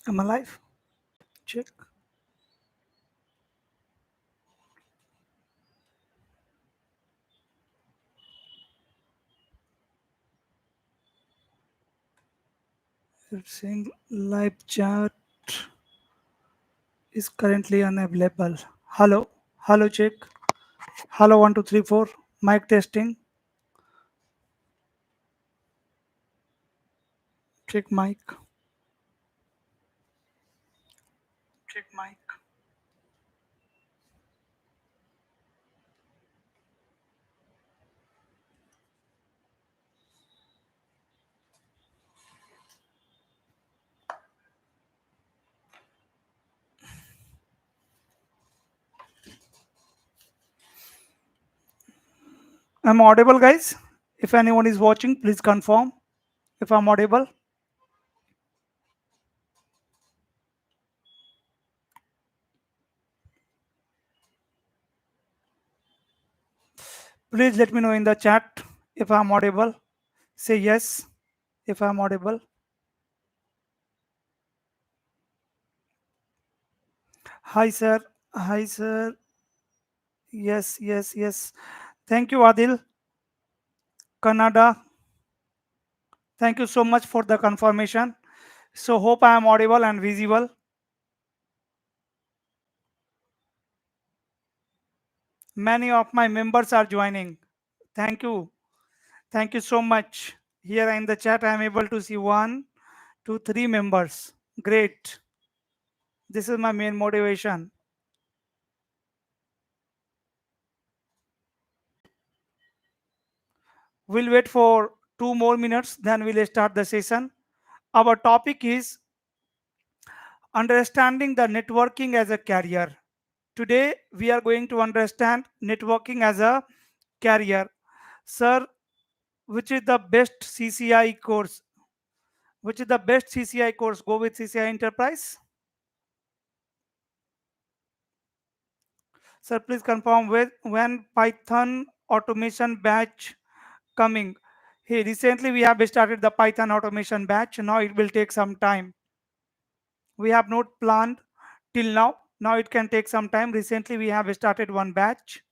Am I live? Check. It's saying live chat is currently unavailable. Hello. Hello, check. Hello, 1 2 3 4. Mic testing. Check mic. Check mic. I'm audible, guys. If anyone is watching, please confirm if I'm audible. Please let me know in the chat if I'm audible. Say yes if I'm audible. Hi, sir. Hi, sir. Yes, yes, yes. Thank you, Adil. Canada. Thank you so much for the confirmation. So hope I am audible and visible. Many of my members are joining. Thank you. Thank you so much. Here in the chat, I am able to see 1 2 3 members. Great. This is my main motivation. We'll wait for 2 more minutes, then we'll start the session. Our topic is understanding the networking as a career. Today, we are going to understand networking as a career. Sir, which is the best CCI course? Which is the best CCI course? Go with CCI Enterprise. Sir, please confirm when Python automation batch coming. Hey, recently we have started the Python automation batch. Now it will take some time. We have not planned till now. Now it can take some time. Recently we have started one batch.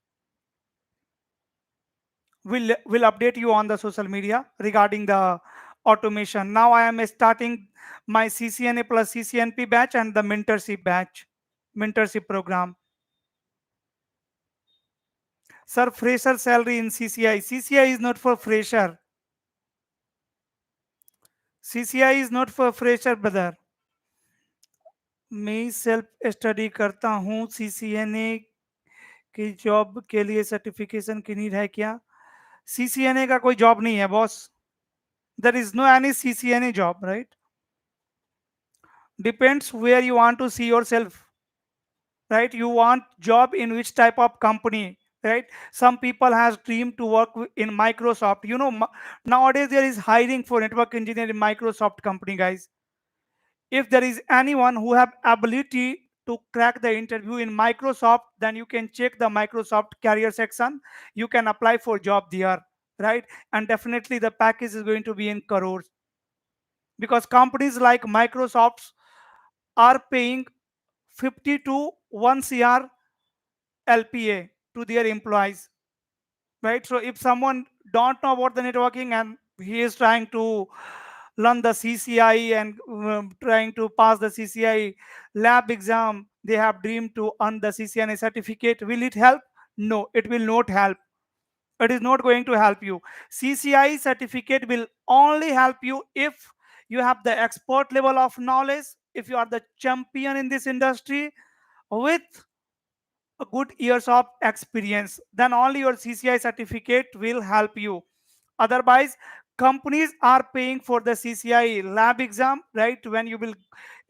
We'll update you on the social media regarding the automation. Now I am starting my CCNA plus CCNP batch and the mentorship batch, mentorship program. Sir, fresher salary in CCI. CCI is not for fresher. CCI is not for fresher, brother. मैं self study करता हूँ CCNA की job के लिए certification की need है क्या? CCNA का कोई जॉब नहीं है boss. There is no any CCNA job, right? Depends where you want to see yourself, right? You want job in which type of company, right? Some people has dream to work in Microsoft. Nowadays there is hiring for network engineer in Microsoft company, guys. If there is anyone who have ability to crack the interview in Microsoft, then you can check the Microsoft career section. You can apply for job there, right? And definitely the package is going to be in crores, because companies like Microsoft are paying 50 to 1 CR LPA to their employees, right? So if someone don't know about the networking and he is trying to learn the CCIE and trying to pass the CCIE lab exam, they have dreamed to earn the CCNA certificate. Will it help? No, it will not help. It is not going to help you. CCIE certificate will only help you if you have the expert level of knowledge, if you are the champion in this industry with a good years of experience, then only your CCI certificate will help you. Otherwise, companies are paying for the CCI lab exam, right? When you will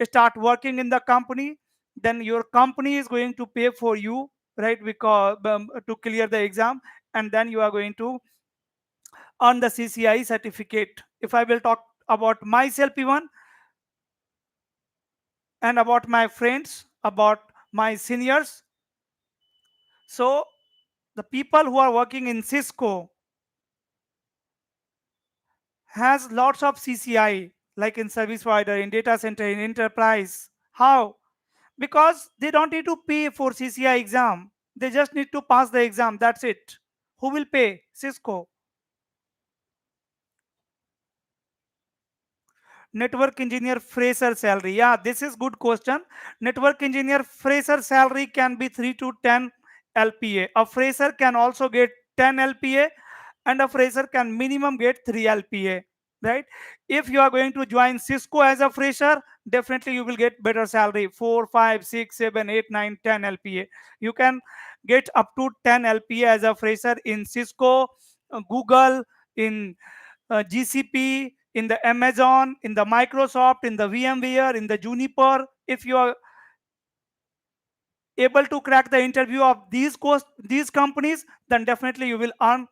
start working in the company, then your company is going to pay for you, right? Because to clear the exam, and then you are going to earn the CCI certificate. If I will talk about myself even, and about my friends, about my seniors, so the people who are working in Cisco has lots of CCI. like in service provider, in data center, in enterprise. How? Because they don't need to pay for CCI exam. They just need to pass the exam. That's it. Who will pay? Cisco. Network engineer fresher salary. Yeah, this is good question. Network engineer fresher salary can be 3 to 10 LPA. A fresher can also get 10 LPA, and a fresher can minimum get 3 LPA, right? If you are going to join Cisco as a fresher, definitely you will get better salary, 4, 5, 6, 7, 8, 9, 10 LPA. You can get up to 10 LPA as a fresher in Cisco, Google, in GCP, in the Amazon, in the Microsoft, in the VMware, in the Juniper. If you are able to crack the interview of these companies, then definitely you will earn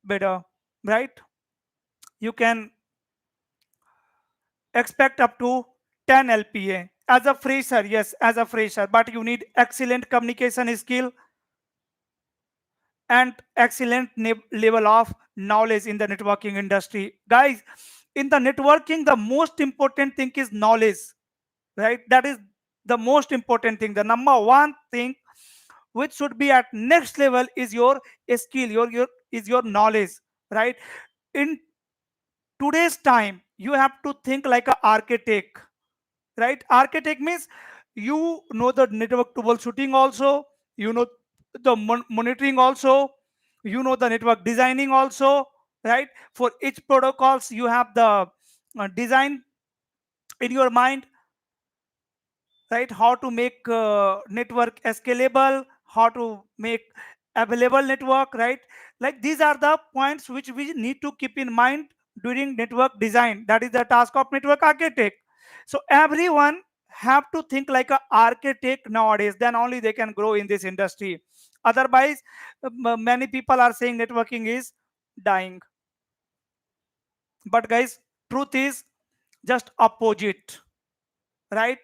better, right? You can expect up to 10 LPA as a fresher. Yes, as a fresher, but you need excellent communication skill and excellent level of knowledge in the networking industry, guys. In the networking, the most important thing is knowledge, right? That is the most important thing. The number one thing which should be at next level is your skill, your knowledge, right? In today's time, you have to think like an architect, right? Architect means you know the network troubleshooting also, you know the monitoring also, you know the network designing also, right? For each protocols, you have the design in your mind, right? How to make network scalable, how to make available network, right? Like these are the points which we need to keep in mind during network design. That is the task of network architect. So everyone have to think like a architect nowadays, then only they can grow in this industry. Otherwise, many people are saying networking is dying, but guys, truth is just opposite, right?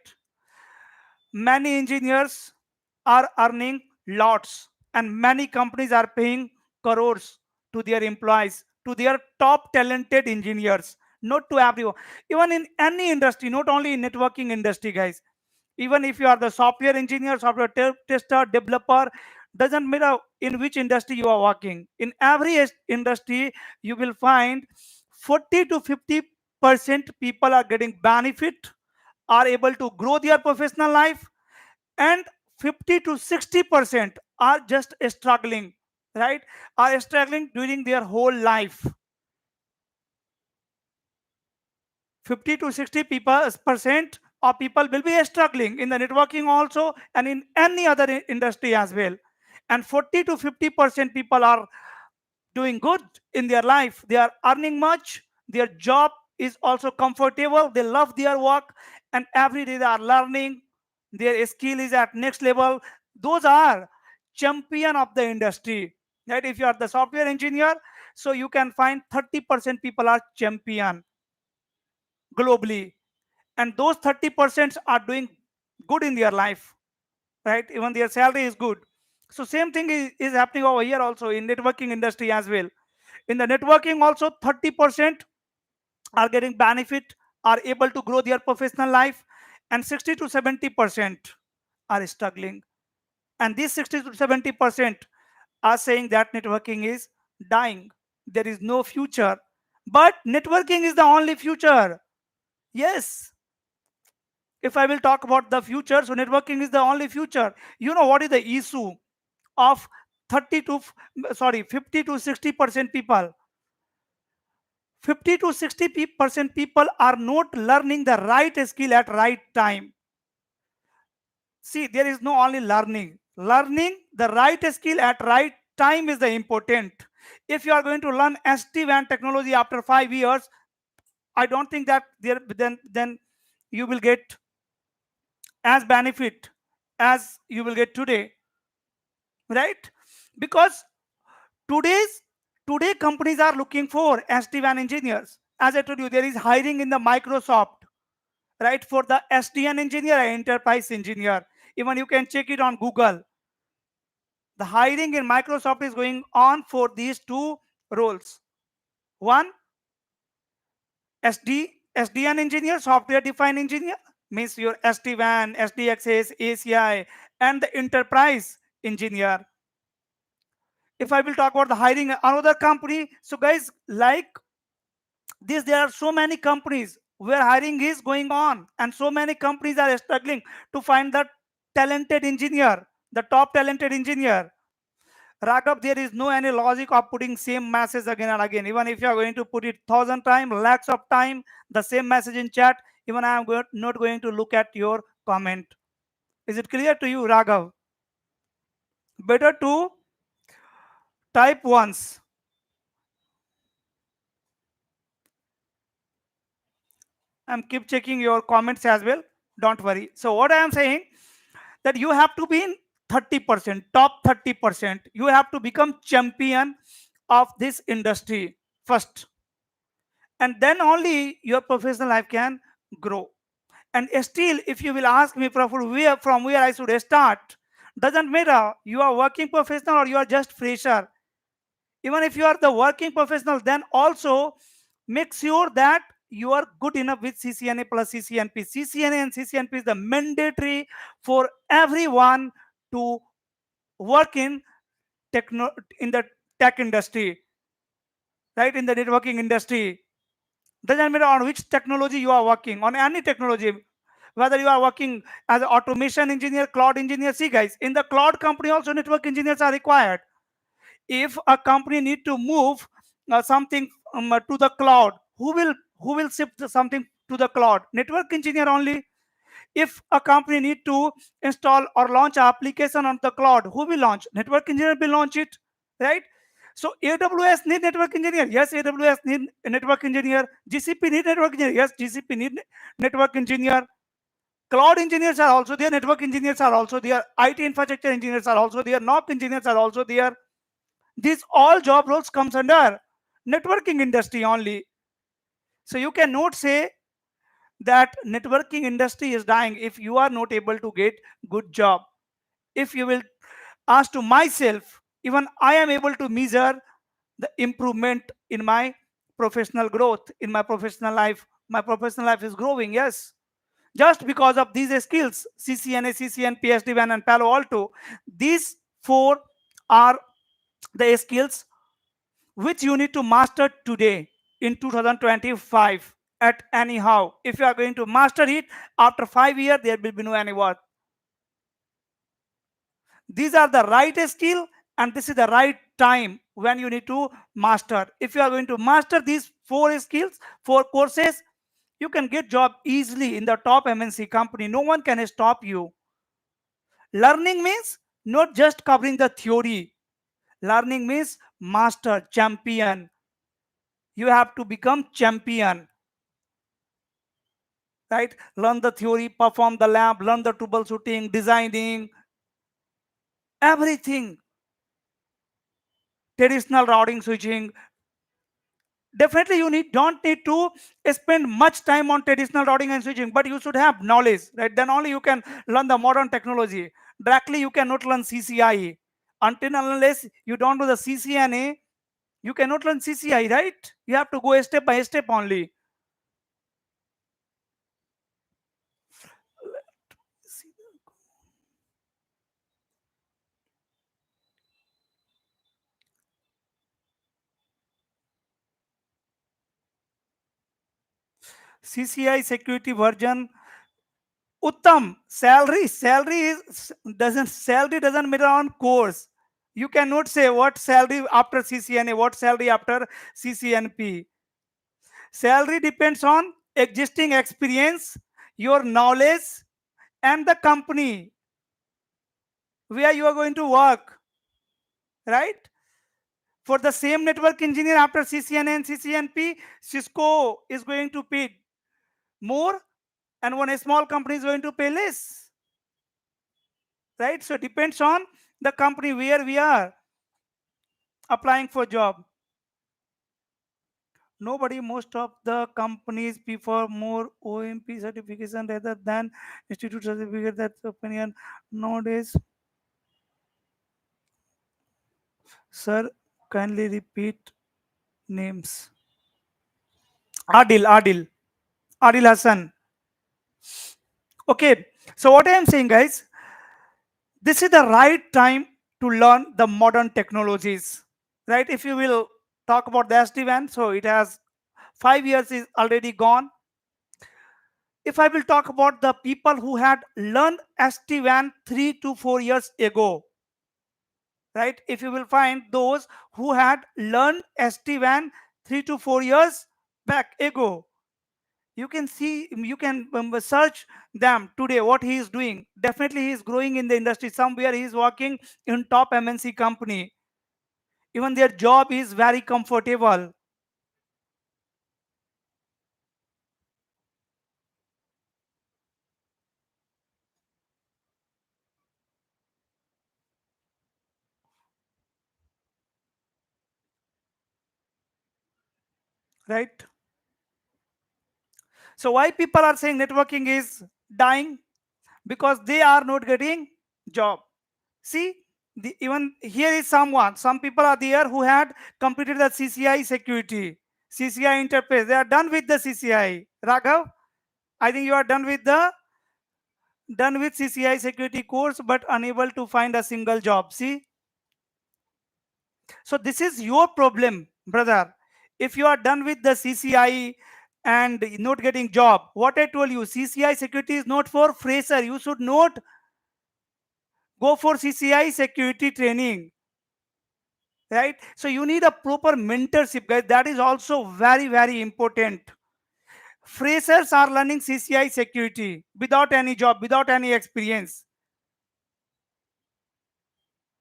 Many engineers are earning lots, and many companies are paying crores to their employees, to their top talented engineers, not to everyone. Even in any industry, not only in networking industry, guys. Even if you are the software engineer, software tester, developer, doesn't matter in which industry you are working. In every industry, you will find 40 to 50% people are getting benefit, are able to grow their professional life, and 50 to 60% are just struggling, right? Are struggling during their whole life. 50 to 60 people percent of people will be struggling in the networking also, and in any other industry as well. And 40 to 50% people are doing good in their life. They are earning much, their job is also comfortable, they love their work, and every day they are learning, their skill is at next level. Those are champion of the industry, right? If you are the software engineer, so you can find 30% people are champion globally, and those 30% are doing good in their life, right? Even their salary is good. So same thing is happening over here also in networking industry as well. In the networking also, 30% are getting benefit, are able to grow their professional life, and 60 to 70% are struggling. And these 60 to 70% are saying that networking is dying, there is no future. But networking is the only future. Yes, if I will talk about the future, so networking is the only future. You know what is the issue of 30 to sorry 50 to 60% people? 50 to 60% people are not learning the right skill at right time. See, there is no only learning the right skill at right time is the important. If you are going to learn SD-WAN technology after 5 years, I don't think that there then you will get as benefit as you will get today, right? Because today's today companies are looking for SD-WAN engineers. As I told you, there is hiring in the Microsoft, right, for the SDN engineer and enterprise engineer. Even you can check it on Google. The hiring in Microsoft is going on for these two roles. One, SD SDN engineer, software defined engineer, means your SD-WAN, SDXS, ACI, and the enterprise engineer. If I will talk about the hiring another company, so guys, like this, there are so many companies where hiring is going on, and so many companies are struggling to find the talented engineer, the top talented engineer. Raghav, there is no any logic of putting same message again and again. Even if you are going to put it thousand times, lakhs of time, the same message in chat, even I am not going to look at your comment. Is it clear to you, Raghav? Better to type once. I'm keep checking your comments as well. Don't worry. So what I am saying, that you have to be in 30%, top 30%. You have to become champion of this industry first, and then only your professional life can grow. And still, if you will ask me from where I should start, doesn't matter you are working professional or you are just fresher. Even if you are the working professional, then also make sure that you are good enough with CCNA plus CCNP. CCNA and CCNP is the mandatory for everyone to work in techno in the tech industry, right? In the networking industry, doesn't matter on which technology you are working, on any technology, whether you are working as an automation engineer, cloud engineer. See guys, in the cloud company also network engineers are required. If a company need to move something to the cloud, who will shift something to the cloud? Network engineer only. If a company need to install or launch application on the cloud, who will launch? Network engineer will launch it, right? So AWS need network engineer, yes, AWS need a network engineer. GCP need network engineer, yes, GCP need network engineer. Cloud engineers are also there, network engineers are also there, IT infrastructure engineers are also there, NOC engineers are also there. These all job roles comes under networking industry only. So you cannot say that networking industry is dying if you are not able to get good job. If you will ask to myself, even I am able to measure the improvement in my professional growth, in my professional life. My professional life is growing, yes, just because of these skills: CCNA, CCNP, SD-WAN, and Palo Alto. These four are the skills which you need to master today in 2025. At anyhow, if you are going to master it, after 5 years there will be no any work. These are the right skill, and this is the right time when you need to master. If you are going to master these four skills, four courses, you can get job easily in the top MNC company. No one can stop you. Learning means not just covering the theory. Learning means master, champion. You have to become champion, right? Learn the theory, perform the lab, learn the troubleshooting, designing, everything. Traditional routing, switching. Definitely, you need don't need to spend much time on traditional routing and switching, but you should have knowledge, right? Then only you can learn the modern technology. Directly, you cannot learn CCIE until and unless you don't do the CCNA. You cannot learn CCIE, right? You have to go step by step only. CCI security version. Uttam, salary doesn't matter on course. You cannot say what salary after CCNA, what salary after CCNP. Salary depends on existing experience, your knowledge, and the company where you are going to work, right? For the same network engineer after CCNA and CCNP, Cisco is going to pay more, and one small company is going to pay less, right? So it depends on the company where we are applying for job. Nobody, most of the companies prefer more OMP certification rather than institute certificate. That's opinion nowadays. Sir, kindly repeat names. Adil, Adil. Adil Hassan. Okay, so what I am saying, guys, this is the right time to learn the modern technologies, right? If you will talk about the SD-WAN, so it has 5 years is already gone. If I will talk about the people who had learned SD-WAN 3 to 4 years ago, right? If you will find those who had learned SD-WAN 3 to 4 years back ago, you can see, you can search them today what he is doing. Definitely he is growing in the industry. Somewhere he is working in top MNC company. Even their job is very comfortable, right? So why people are saying networking is dying? Because they are not getting job. See, even here is someone, some people are there who had completed the CCI security, CCI interface. They are done with the CCI. Raghav, I think you are done with CCI security course but unable to find a single job. See, so this is your problem, brother. If you are done with the CCI and not getting job, what I told you, CCI security is not for fresher. You should not go for CCI security training, right? So you need a proper mentorship, guys. That is also very, very important. Freshers are learning CCI security without any job, without any experience,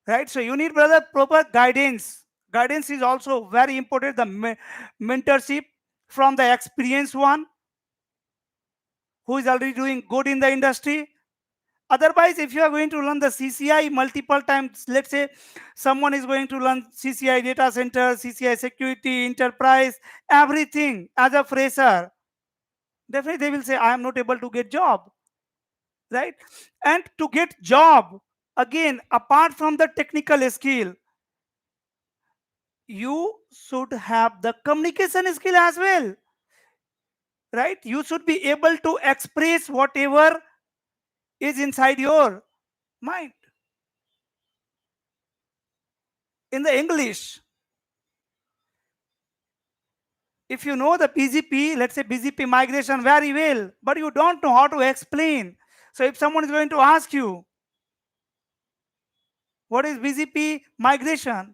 right? So you need, brother, proper guidance. Guidance is also very important. The mentorship from the experienced one who is already doing good in the industry. Otherwise, if you are going to learn the CCI multiple times, let's say someone is going to learn CCI data center, CCI security, enterprise, everything as a fresher, definitely they will say, I am not able to get job, right? And to get job, again, apart from the technical skill, you should have the communication skill as well, right? You should be able to express whatever is inside your mind in the English. If you know the BGP, let's say BGP migration very well, but you don't know how to explain. So if someone is going to ask you, what is BGP migration?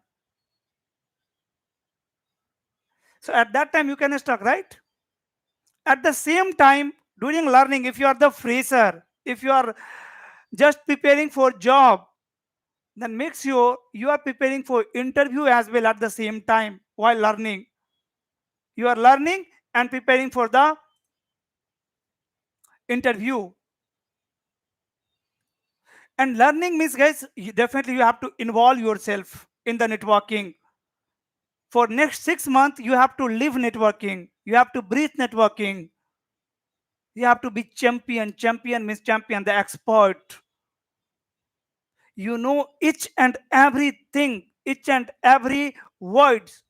So at that time you can stuck, right? At the same time, during learning, if you are the fresher, if you are just preparing for job, then make sure you are preparing for interview as well at the same time while learning. You are learning and preparing for the interview. And learning means, guys, definitely you have to involve yourself in the networking. For next 6 months, you have to live networking. You have to breathe networking. You have to be champion. Champion means champion, the expert. You know each and everything, each and every words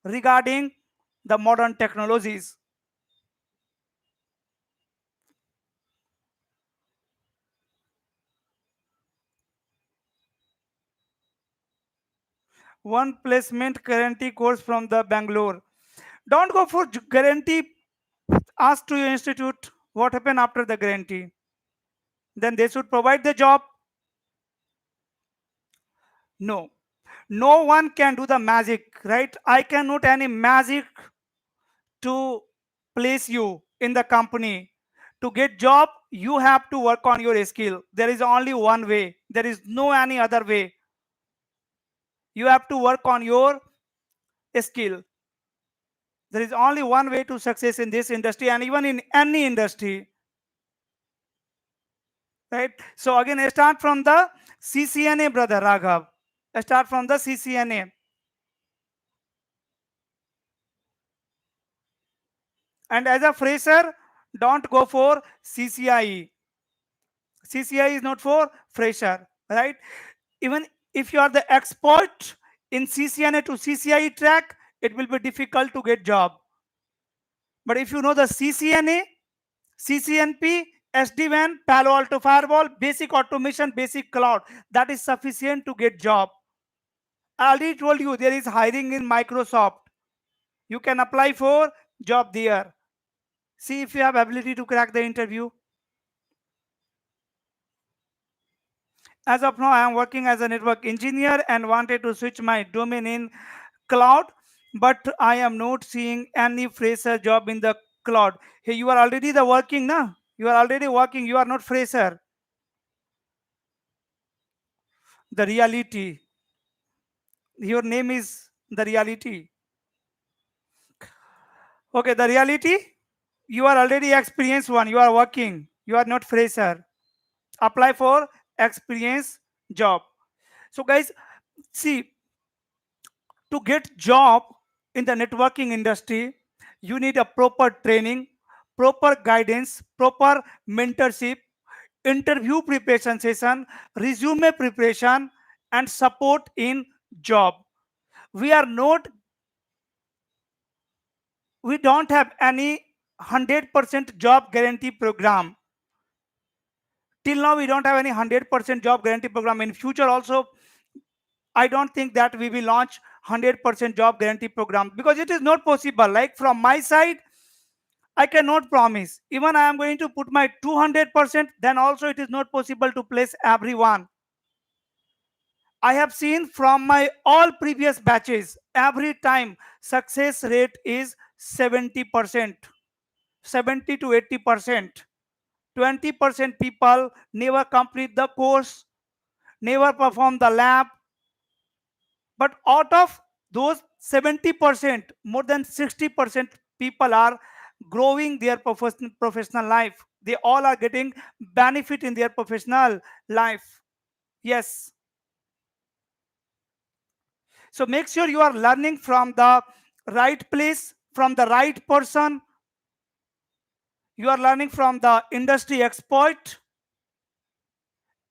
regarding the modern technologies. One placement guarantee course from the Bangalore. Don't go for guarantee. Ask to your institute what happened after the guarantee. Then they should provide the job. No, no one can do the magic, right? I cannot any magic to place you in the company. To get job, you have to work on your skill. There is only one way. There is no any other way. You have to work on your skill. There is only one way to success in this industry and even in any industry, right? So again, I start from the CCNA, brother Raghav. I start from the CCNA. And as a fresher, don't go for CCIE. CCI is not for fresher, right? Even if you are the expert in CCNA to CCIE track, it will be difficult to get job. But if you know the CCNA, CCNP, SD-WAN, Palo Alto firewall, basic automation, basic cloud, that is sufficient to get job. I already told you there is hiring in Microsoft. You can apply for job there. See if you have ability to crack the interview. As of now, I am working as a network engineer and wanted to switch my domain in cloud, but I am not seeing any fresher job in the cloud. Hey, you are already the working, na? You are already working. You are not fresher. The reality. Your name is the reality. Okay, the reality. You are already experienced one. You are working. You are not fresher. Apply for experience job. So guys, see, to get job in the networking industry, you need a proper training, proper guidance, proper mentorship, interview preparation session, resume preparation, and support in job. We are not, we don't have any 100% job guarantee program. Till now we don't have any 100% job guarantee program. In future also, I don't think that we will launch 100% job guarantee program, because it is not possible. Like from my side, I cannot promise. Even I am going to put my 200%, then also it is not possible to place everyone. I have seen from my all previous batches, every time success rate is 70%, 70 to 80%. 20% people never complete the course, never perform the lab. But out of those 70%, more than 60% people are growing their professional life. They all are getting benefit in their professional life. Yes. So make sure you are learning from the right place, from the right person. You are learning from the industry expert.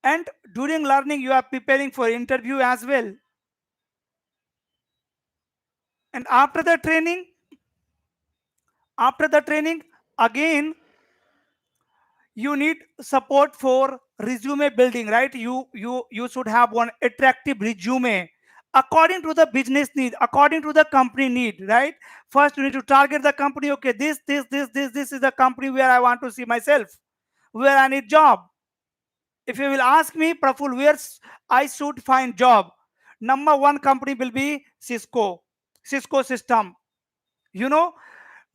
And during learning, you are preparing for interview as well. And after the training, again, you need support for resume building, right? You should have one attractive resume according to the business need, according to the company need, right? First you need to target the company. Okay, this is the company where I want to see myself, where I need job. If you will ask me, Praful, where I should find job, number one company will be Cisco system. You know,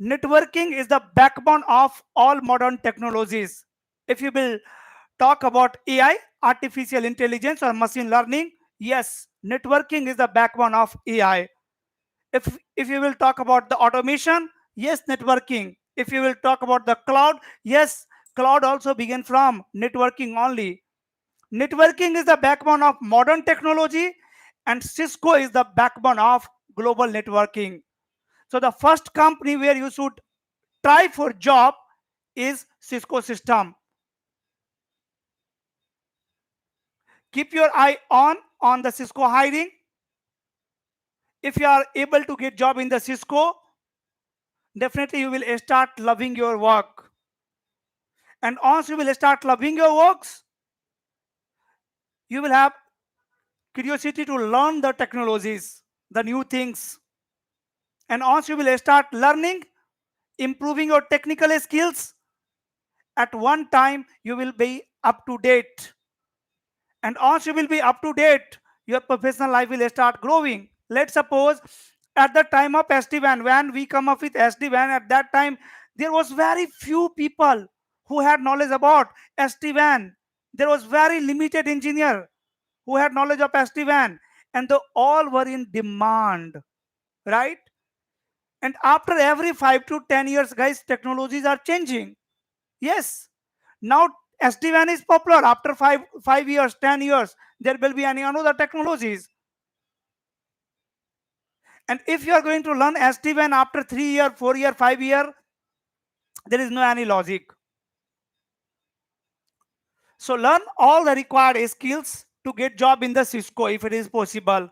networking is the backbone of all modern technologies. If you will talk about AI, artificial intelligence, or machine learning, yes, networking is the backbone of AI. If you will talk about the automation, yes, networking. If you will talk about the cloud, yes, cloud also begin from networking only. Networking is the backbone of modern technology, and Cisco is the backbone of global networking. So the first company where you should try for job is Cisco system. Keep your eye on the Cisco hiring. If you are able to get job in the Cisco, definitely you will start loving your work. And once you will start loving your works, you will have curiosity to learn the technologies, the new things. And once you will start learning, improving your technical skills, at one time you will be up to date. And once you will be up to date, your professional life will start growing. Let's suppose at the time of SD-WAN, when we come up with SD-WAN, at that time there was very few people who had knowledge about SD-WAN. There was very limited engineer who had knowledge of SD-WAN, and they all were in demand, right? And after every 5 to 10 years, guys, technologies are changing. Yes, now SD-WAN is popular. After 5 years, 10 years, there will be any another technologies. And if you are going to learn SD-WAN after 3 year, 4 year, 5 year, there is no any logic. So learn all the required skills to get job in the Cisco if it is possible.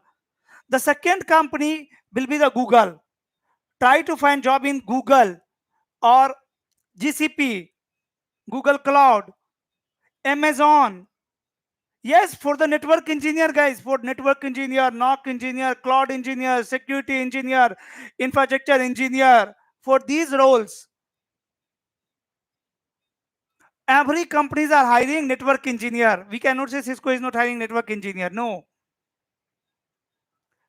The second company will be the Google. Try to find job in Google. or GCP, Google Cloud, Amazon. Yes, for the network engineer, guys, for network engineer, NOC engineer, cloud engineer, security engineer, infrastructure engineer, for these roles, every companies are hiring network engineer. We cannot say Cisco is not hiring network engineer. No.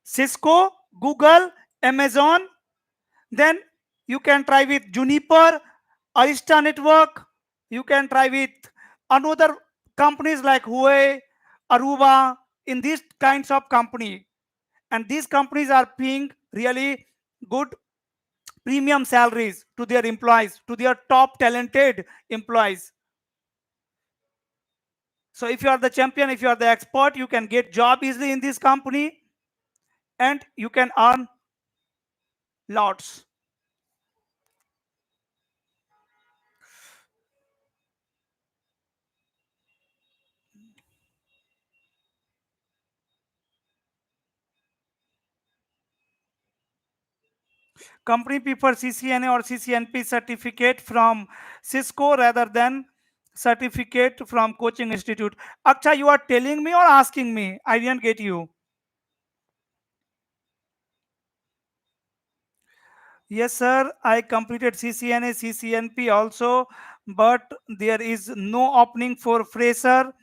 Cisco, Google, Amazon, then you can try with Juniper, Arista Network, you can try with another companies like Huawei, Aruba, in these kinds of company. And these companies are paying really good premium salaries to their employees, to their top talented employees. So if you are the champion, if you are the expert, you can get job easily in this company and you can earn lots. Company prefer CCNA or CCNP certificate from Cisco rather than certificate from coaching institute. Aksha, you are telling me or asking me? I didn't get you. Yes, sir. I completed CCNA, CCNP also, but there is no opening for fresher.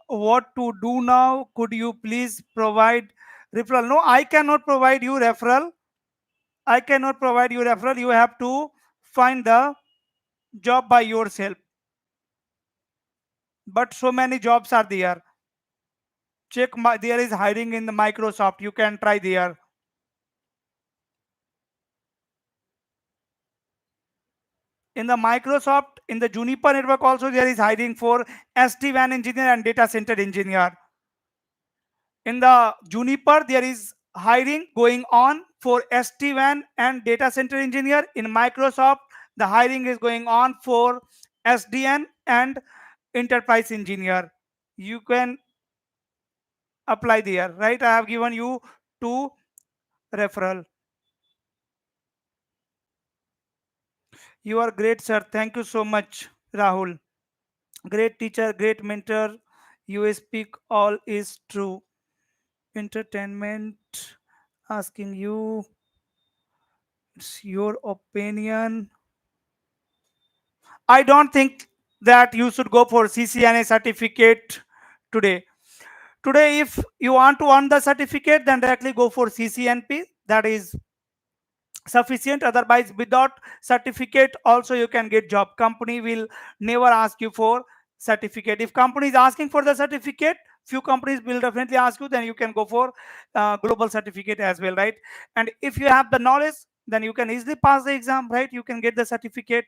What to do now? Could you please provide referral? No, I cannot provide you referral. I cannot provide you referral. You have to find the job by yourself. But so many jobs are there. Check my, there is hiring in the Microsoft. You can try there. In the Microsoft, in the Juniper network also there is hiring for SD-WAN engineer and data center engineer. In the Juniper, there is hiring going on for SD-WAN and data center engineer. In Microsoft, the hiring is going on for SDN and enterprise engineer. You can apply there, right? I have given you two referral. You are great, sir. Thank you so much, Rahul. Great teacher, great mentor. You speak all is true. Entertainment asking you, it's your opinion. I don't think that you should go for CCNA certificate today. Today, if you want to earn the certificate, then directly go for CCNP. That is sufficient. Otherwise, without certificate, also you can get job. Company will never ask you for certificate. If company is asking for the certificate, few companies will definitely ask you. Then you can go for global certificate as well, right? And if you have the knowledge, then you can easily pass the exam, right? You can get the certificate.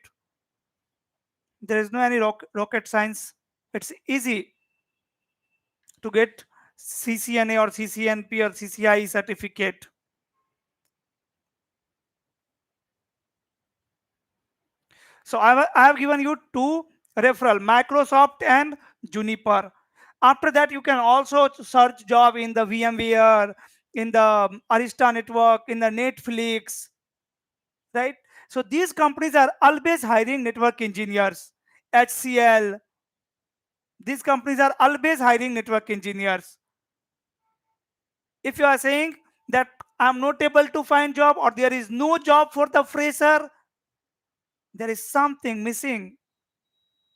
There is no any rocket science. It's easy to get CCNA or CCNP or CCIE certificate. So I have given you two referral, Microsoft and Juniper. After that, you can also search job in the VMware, in the Arista network, in the Netflix, right? So these companies are always hiring network engineers. HCL, these companies are always hiring network engineers. If you are saying that I'm not able to find job or there is no job for the fresher, there is something missing,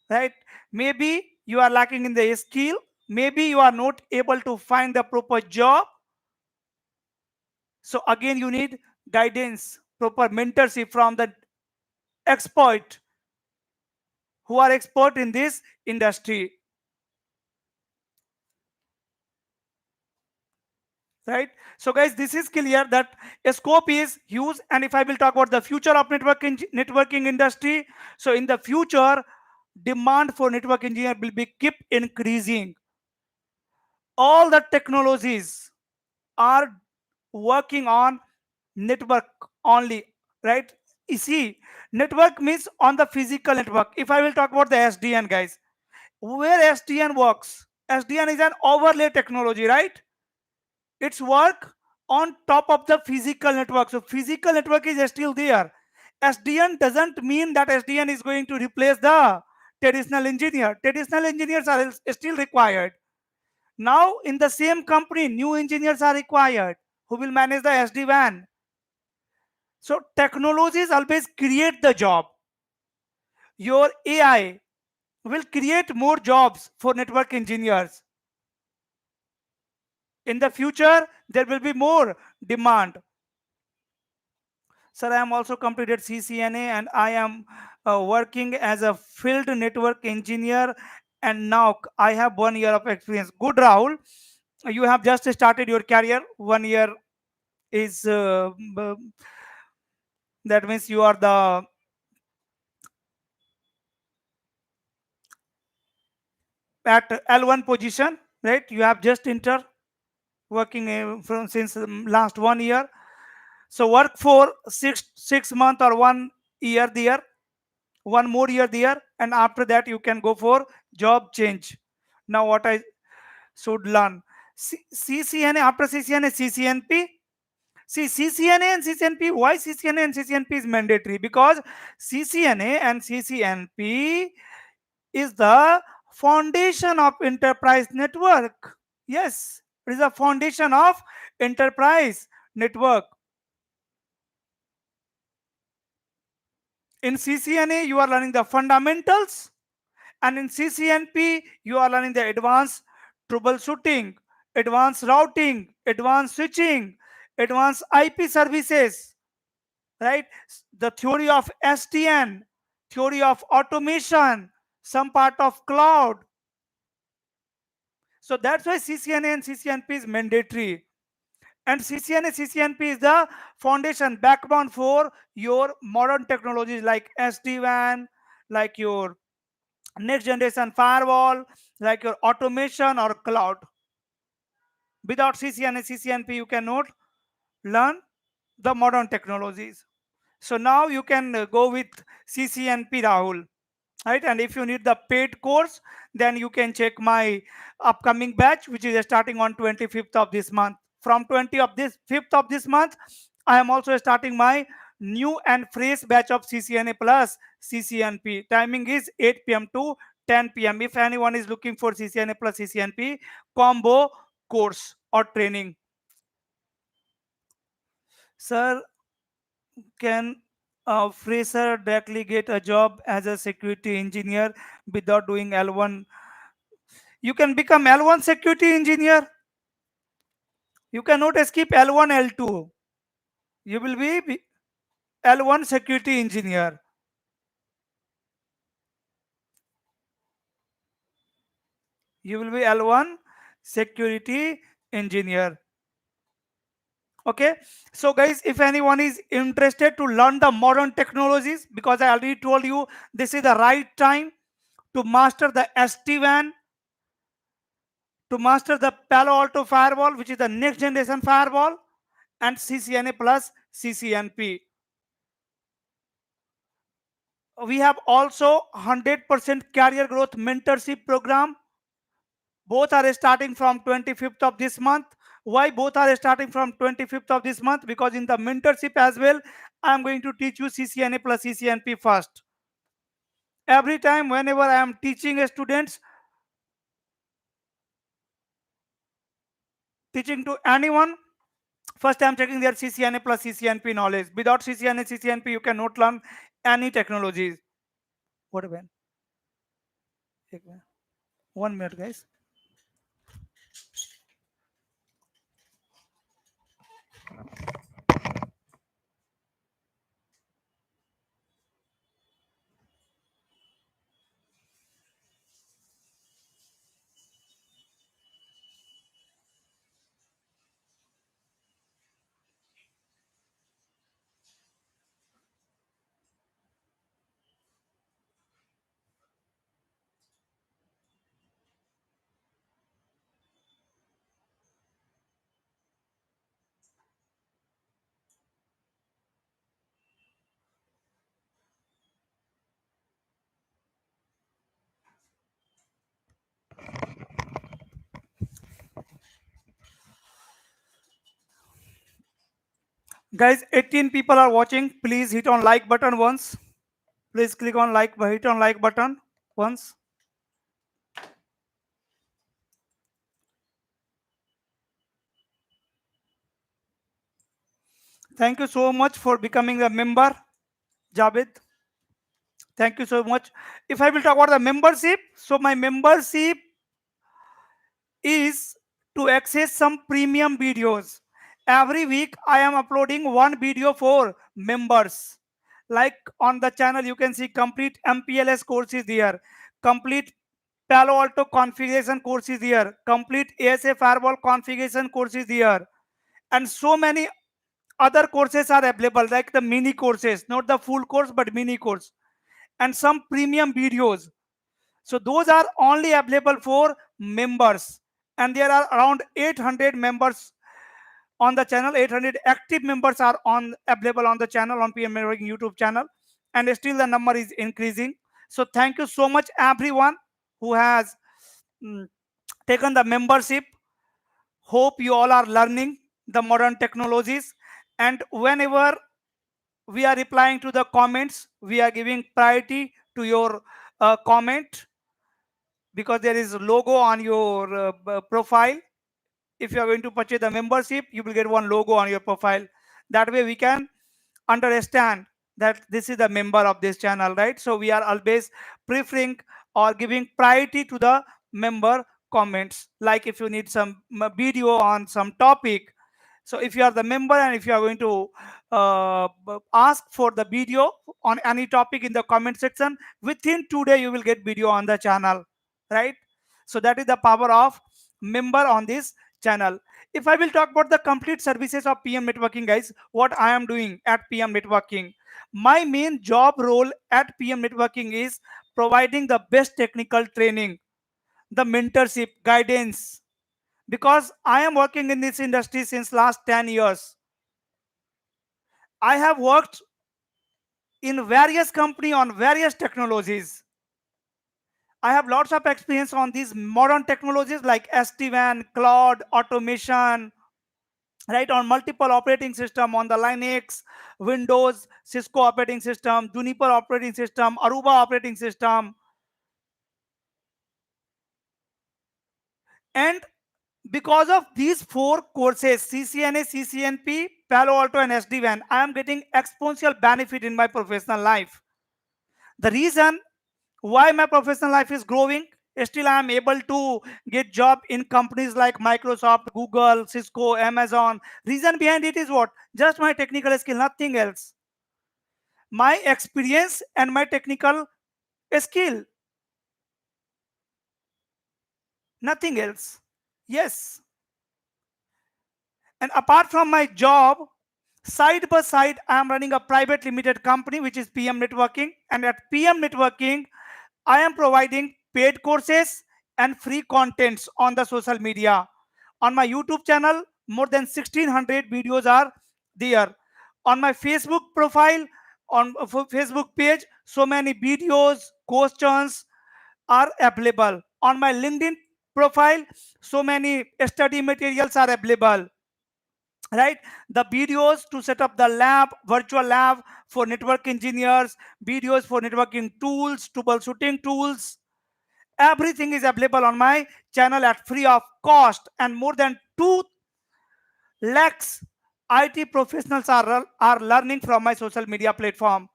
right? Maybe you are lacking in the skill, maybe you are not able to find the proper job. So again, you need guidance, proper mentorship from the expert who are expert in this industry, right? So guys, this is clear that a scope is huge. And if I will talk about the future of networking industry, so in the future, demand for network engineer will be keep increasing. All the technologies are working on network only, right? You see, network means on the physical network. If I will talk about the SDN, guys, where SDN works, SDN is an overlay technology, right? It's work on top of the physical network. So physical network is still there. SDN doesn't mean that SDN is going to replace the traditional engineer. Traditional engineers are still required. Now, in the same company, new engineers are required who will manage the SD-WAN. So, technologies always create the job. Your AI will create more jobs for network engineers. In the future, there will be more demand. Sir, I am also completed CCNA and I am working as a field network engineer, and now I have 1 year of experience. Good, Rahul. You have just started your career. 1 year is that means you are the at L1 position, right? You have just entered working from since last 1 year. So work for six month or 1 year there, 1 more year there, and after that you can go for job change. Now what I should learn? CCNA, after CCNA, CCNP. See, CCNA and CCNP, why CCNA and CCNP is mandatory? Because CCNA and CCNP is the foundation of enterprise network. Yes, it is the foundation of enterprise network. In CCNA, you are learning the fundamentals, and in CCNP, you are learning the advanced troubleshooting, advanced routing, advanced switching, advanced IP services, right? The theory of SDN, theory of automation, some part of cloud. So that's why CCNA and CCNP is mandatory. And CCNA, CCNP is the foundation, backbone for your modern technologies like SD-WAN, like your next generation firewall, like your automation or cloud. Without CCNA, CCNP, you cannot learn the modern technologies. So now you can go with CCNP, Rahul, right? And if you need the paid course, then you can check my upcoming batch, which is starting on 25th of this month. From 20 of this 5th of this month, I am also starting my new and fresh batch of CCNA plus CCNP. Timing is 8 p.m. to 10 p.m. If anyone is looking for CCNA plus CCNP combo course or training. Sir, can a fresher directly get a job as a security engineer without doing L1? You can become L1 security engineer. You cannot escape L1, L2. You will be L1 security engineer. You will be L1 security engineer. Okay. So, guys, if anyone is interested to learn the modern technologies, because I already told you this is the right time to master the SD-WAN, to master the Palo Alto firewall, which is the next generation firewall, and CCNA plus CCNP. We have also 100% career growth mentorship program. Both are starting from 25th of this month. Why both are starting from 25th of this month? Because in the mentorship as well, I'm going to teach you CCNA plus CCNP first. Every time, whenever I am teaching students, teaching to anyone, first I'm checking their CCNA plus CCNP knowledge. Without CCNA, CCNP, you cannot learn any technologies. What happened? 1 minute, guys. Guys, 18 people are watching. Please hit on like button once. Please click on like, hit on like button once. Thank you so much for becoming a member, Javed. Thank you so much. If I will talk about the membership, so my membership is to access some premium videos. Every week I am uploading one video for members. Like on the channel, you can see complete MPLS courses there, complete Palo Alto configuration courses here, complete ASA firewall configuration courses here, and so many other courses are available, like the mini courses, not the full course, but mini course, and some premium videos. So those are only available for members, and there are around 800 members on the channel. 800 active members are on available on the channel, on PM Networking YouTube channel, and still the number is increasing. So thank you so much everyone who has mm, taken the membership. Hope you all are learning the modern technologies, and whenever we are replying to the comments, we are giving priority to your comment, because there is a logo on your profile. If you are going to purchase the membership, you will get one logo on your profile. That way we can understand that this is the member of this channel, right? So we are always preferring or giving priority to the member comments. Like if you need some video on some topic, so if you are the member and if you are going to ask for the video on any topic in the comment section, within 2 days you will get video on the channel, right? So that is the power of member on this channel. If I will talk about the complete services of PM Networking, guys, what I am doing at PM Networking, my main job role at PM Networking is providing the best technical training, the mentorship, guidance, because I am working in this industry since last 10 years. I have worked in various company on various technologies. I have lots of experience on these modern technologies like SD-WAN, cloud, automation, right, on multiple operating system, on the Linux, Windows, Cisco operating system, Juniper operating system, Aruba operating system. And because of these four courses, CCNA, CCNP, Palo Alto, and SD-WAN, I am getting exponential benefit in my professional life. The reason why my professional life is growing, still I am able to get job in companies like Microsoft, Google, Cisco, Amazon. Reason behind it is what? Just my technical skill, nothing else. My experience and my technical skill, nothing else. Yes. And apart from my job, side by side, I am running a private limited company, which is PM Networking. And at PM Networking, I am providing paid courses and free contents on the social media. On my YouTube channel, more than 1600 videos are there. On my Facebook profile, on Facebook page, so many videos, questions are available. On my LinkedIn profile, so many study materials are available, right? The videos to set up the lab, virtual lab for network engineers, videos for networking tools, troubleshooting tools, everything is available on my channel at free of cost. And more than 2 lakhs IT professionals are learning from my social media platform.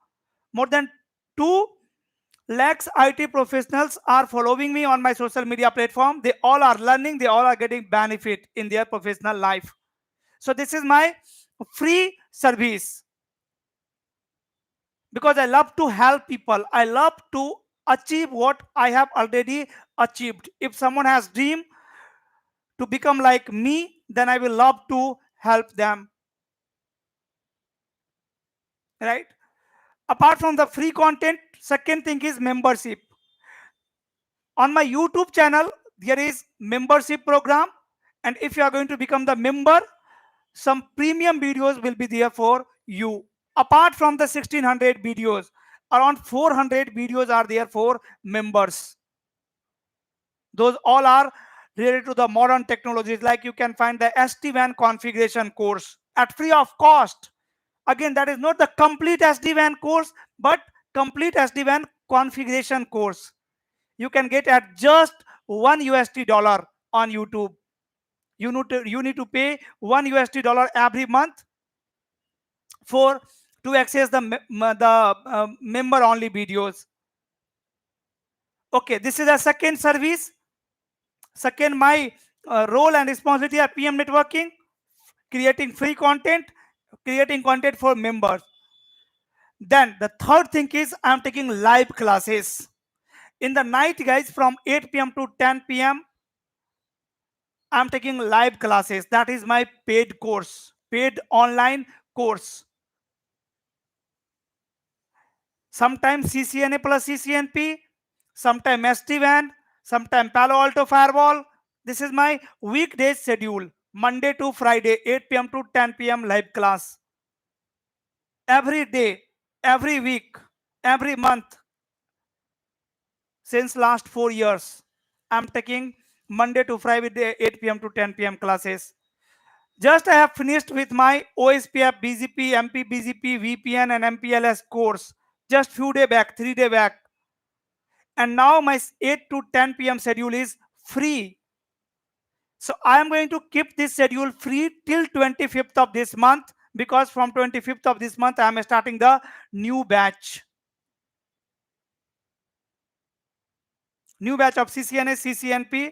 More than 2 lakhs IT professionals are following me on my social media platform. They all are learning, they all are getting benefit in their professional life. So this is my free service, because I love to help people. I love to achieve what I have already achieved. If someone has dream to become like me, then I will love to help them, right? Apart from the free content, second thing is membership. On my YouTube channel, there is membership program, and if you are going to become the member, some premium videos will be there for you. Apart from the 1600 videos, around 400 videos are there for members. Those all are related to the modern technologies. Like you can find the SD-WAN configuration course at free of cost. Again, that is not the complete SD-WAN course, but complete SD-WAN configuration course. You can get at just $1 on YouTube. You need to pay $1 every month for to access the member only videos. Okay, this is a second service. Second, my role and responsibility at PM networking, creating free content, creating content for members. Then the third thing is I'm taking live classes in the night, guys, from 8 p.m. to 10 p.m. I'm taking live classes. That is my paid course, paid online course. Sometimes CCNA plus CCNP, sometimes SD-WAN, sometimes Palo Alto firewall. This is my weekday schedule, Monday to Friday, 8 p.m. to 10 p.m. live class. Every day, every week, every month, since last 4 years, I'm taking Monday to Friday, 8 p.m. to 10 p.m. classes. Just I have finished with my OSPF, BGP, MP, BGP, VPN, and MPLS course. Just few day back, 3 day back. And now my 8 to 10 p.m. schedule is free. So I am going to keep this schedule free till 25th of this month, because from 25th of this month I am starting the new batch. New batch of CCNA, CCNP.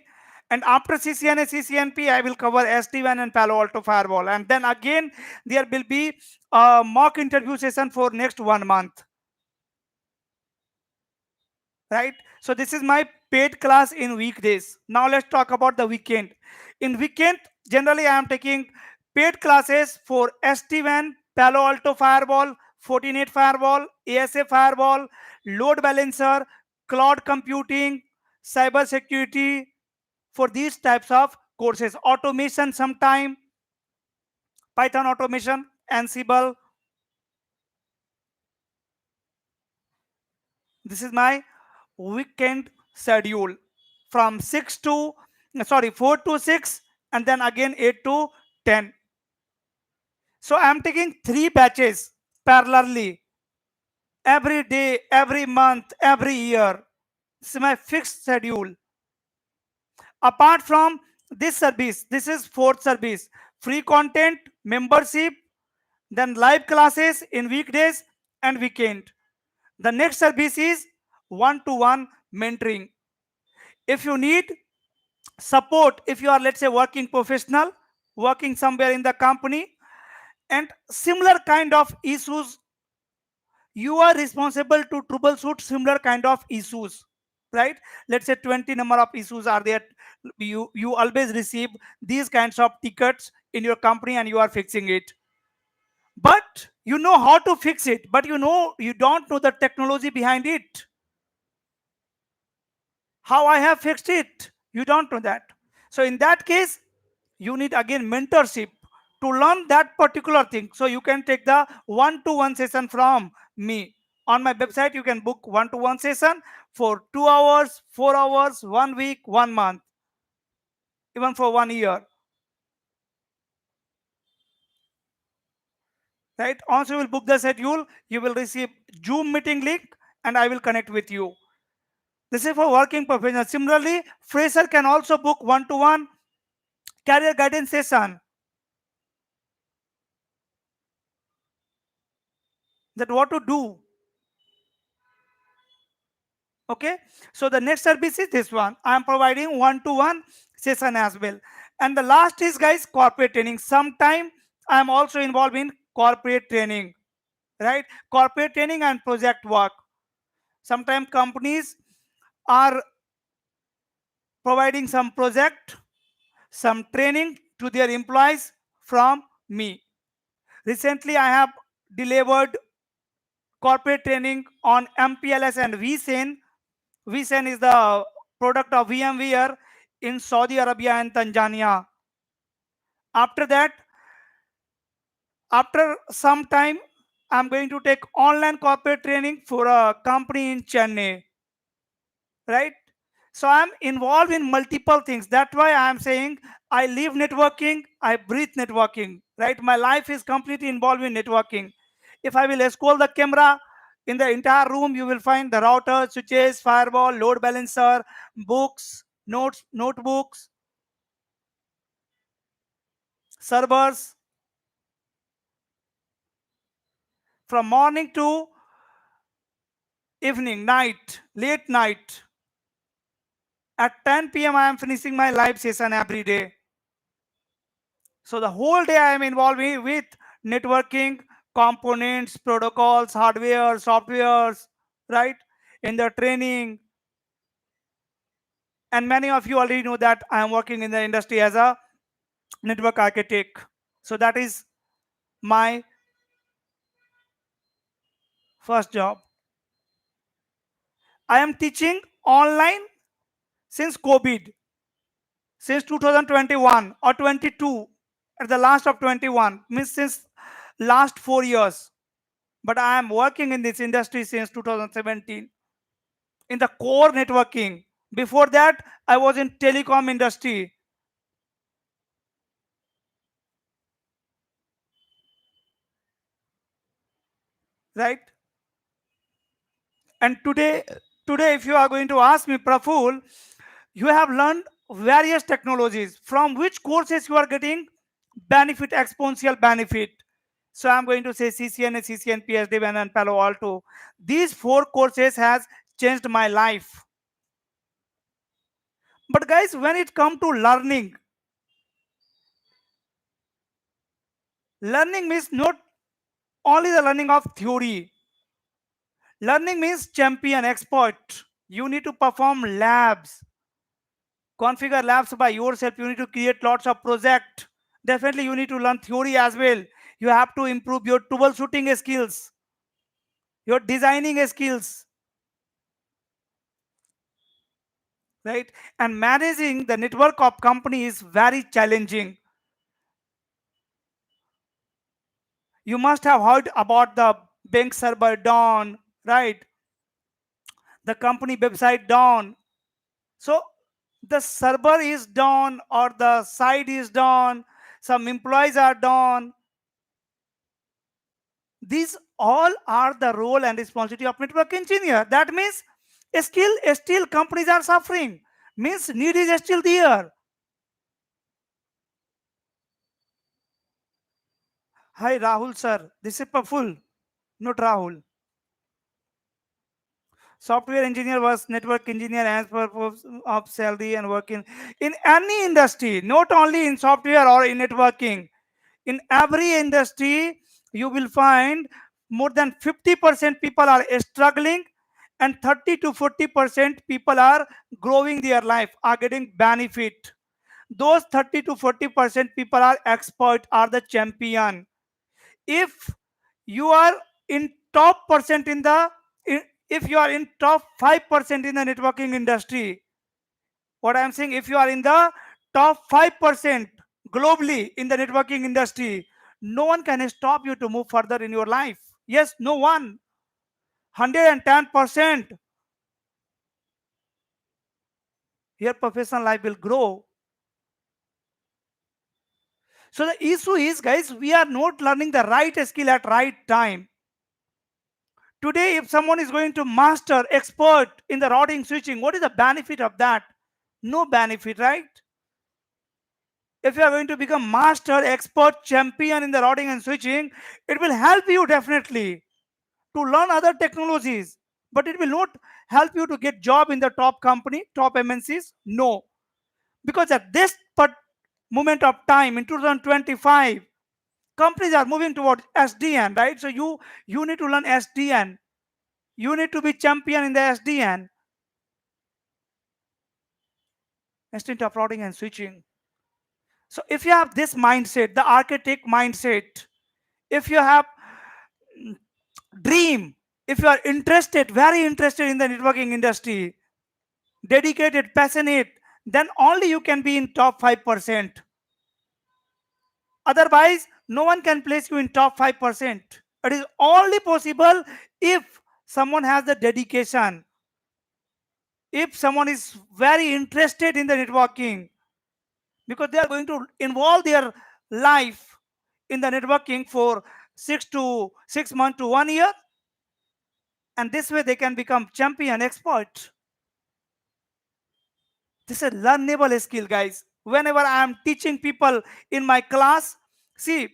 And after CCNA, CCNP, I will cover SD-WAN and Palo Alto firewall. And then again, there will be a mock interview session for next 1 month. Right? So this is my paid class in weekdays. Now let's talk about the weekend. In weekend, generally I am taking paid classes for SD-WAN, Palo Alto firewall, Fortinet firewall, ASA firewall, load balancer, cloud computing, cyber security. For these types of courses, automation, sometime Python automation, Ansible. This is my weekend schedule from 4 to 6, and then again 8 to 10. So I'm taking 3 batches parallelly every day, every month, every year. This is my fixed schedule. Apart from this service, this is fourth service: free content, membership, then live classes in weekdays and weekend. The next service is one-to-one mentoring. If you need support, if you are, let's say, working professional, working somewhere in the company, and similar kind of issues, you are responsible to troubleshoot similar kind of issues, right? Let's say 20 number of issues are there. You always receive these kinds of tickets in your company and you are fixing it, but you know how to fix it, but you don't know the technology behind it. How I have fixed it, you don't know that. So in that case, you need again mentorship to learn that particular thing. So you can take the one-to-one session from me. On my website you can book one-to-one session for 2 hours, 4 hours, 1 week, 1 month, even for 1 year. Right? Once you will book the schedule, you will receive Zoom meeting link and I will connect with you. This is for working professionals. Similarly, fresher can also book one-to-one career guidance session. That what to do. Okay, so the next service is this one. I am providing one-to-one session as well. And the last is, guys, corporate training. Sometime I am also involved in corporate training, right? Corporate training and project work. Sometimes companies are providing some project, some training to their employees from me. Recently I have delivered corporate training on MPLS and vSAN. vSAN is the product of VMware in Saudi Arabia and Tanzania. After that, after some time, I'm going to take online corporate training for a company in Chennai, right? So I'm involved in multiple things. That's why I'm saying I live networking, I breathe networking, right? My life is completely involved in networking. If I will scroll the camera, in the entire room, you will find the router, switches, firewall, load balancer, books, notes, notebooks, servers. From morning to evening, night, late night, at 10 p.m., I am finishing my live session every day. So the whole day I am involved with networking, components, protocols, hardware, softwares, right? In the training. And many of you already know that I am working in the industry as a network architect. So that is my first job. I am teaching online since COVID, since 2021 or 22, at the last of 21, means since last 4 years. But I am working in this industry since 2017 in the core networking. Before that, I was in telecom industry, right? And today, if you are going to ask me, Praful, you have learned various technologies. From which courses you are getting benefit, exponential benefit? So I'm going to say CCNA, CCNP, SD-WAN, and Palo Alto. These four courses has changed my life. But guys, when it comes to learning, learning means not only the learning of theory. Learning means champion, expert. You need to perform labs, configure labs by yourself. You need to create lots of project. Definitely, you need to learn theory as well. You have to improve your troubleshooting skills, your designing skills, right? And managing the network of company is very challenging. You must have heard about the bank server down, right? The company website down. So the server is down or the site is down, some employees are down. These all are the role and responsibility of network engineer. That means still companies are suffering. Means need is still there. Hi Rahul sir, this is Praful, not Rahul. Software engineer was network engineer as purpose of salary and working in any industry, not only in software or in networking. In every industry, you will find more than 50% people are struggling and 30 to 40% people are growing their life, are getting benefit. Those 30 to 40% people are expert, are the champion. If you are in top percent in the if you are in top 5% in the networking industry, what I am saying, if you are in the top 5% globally in the networking industry, no one can stop you to move further in your life. Yes, no one. 110% your professional life will grow. So the issue is, guys, we are not learning the right skill at right time. Today, if someone is going to master expert in the routing switching, what is the benefit of that? No benefit, right? If you are going to become master expert champion in the routing and switching, it will help you definitely to learn other technologies, but it will not help you to get job in the top company, top MNCs. No, because at this moment of time in 2025, companies are moving towards SDN, right? So you need to learn SDN. You need to be champion in the SDN instead of routing and switching. So if you have this mindset, the architect mindset, if you have dream, if you are interested, very interested in the networking industry, dedicated, passionate, then only you can be in top 5%. Otherwise, no one can place you in top 5%. It is only possible if someone has the dedication, if someone is very interested in the networking, because they are going to involve their life in the networking for 6 months to 1 year, and this way they can become champion expert. This is a learnable skill, guys. Whenever I am teaching people in my class, see,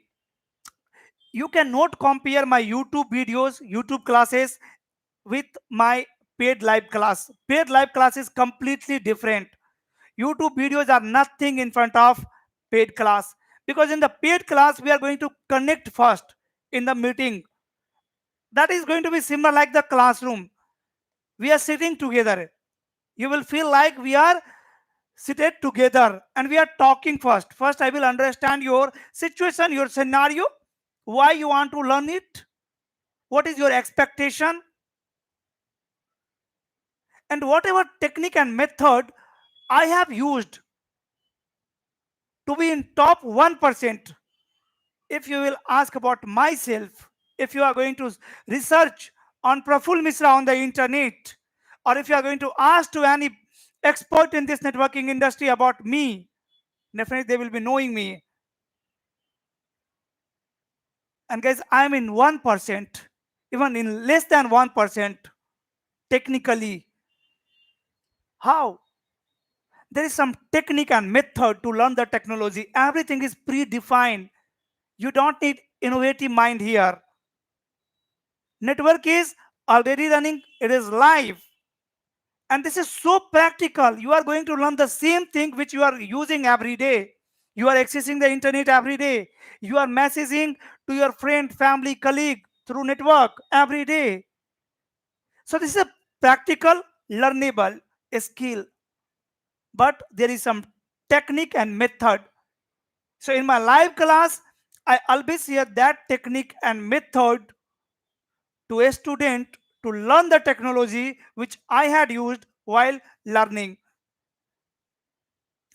you cannot compare my YouTube videos, YouTube classes with my paid live class. Paid live class is completely different. YouTube videos are nothing in front of paid class, because in the paid class we are going to connect first in the meeting. That is going to be similar like the classroom. We are sitting together. You will feel like we are seated together and we are talking first. First, I will understand your situation, your scenario, why you want to learn it, what is your expectation, and whatever technique and method I have used to be in top 1%. If you will ask about myself, if you are going to research on Praful Misra on the internet, or if you are going to ask to any expert in this networking industry about me, definitely they will be knowing me. And guys, I'm in 1%, even in less than 1% technically. How? There is some technique and method to learn the technology. Everything is predefined. You don't need innovative mind here. Network is already running, it is live. And this is so practical. You are going to learn the same thing which you are using every day. You are accessing the internet every day. You are messaging to your friend, family, colleague through network every day. So this is a practical, learnable skill. But there is some technique and method. So in my live class, I always share that technique and method to a student to learn the technology which I had used while learning.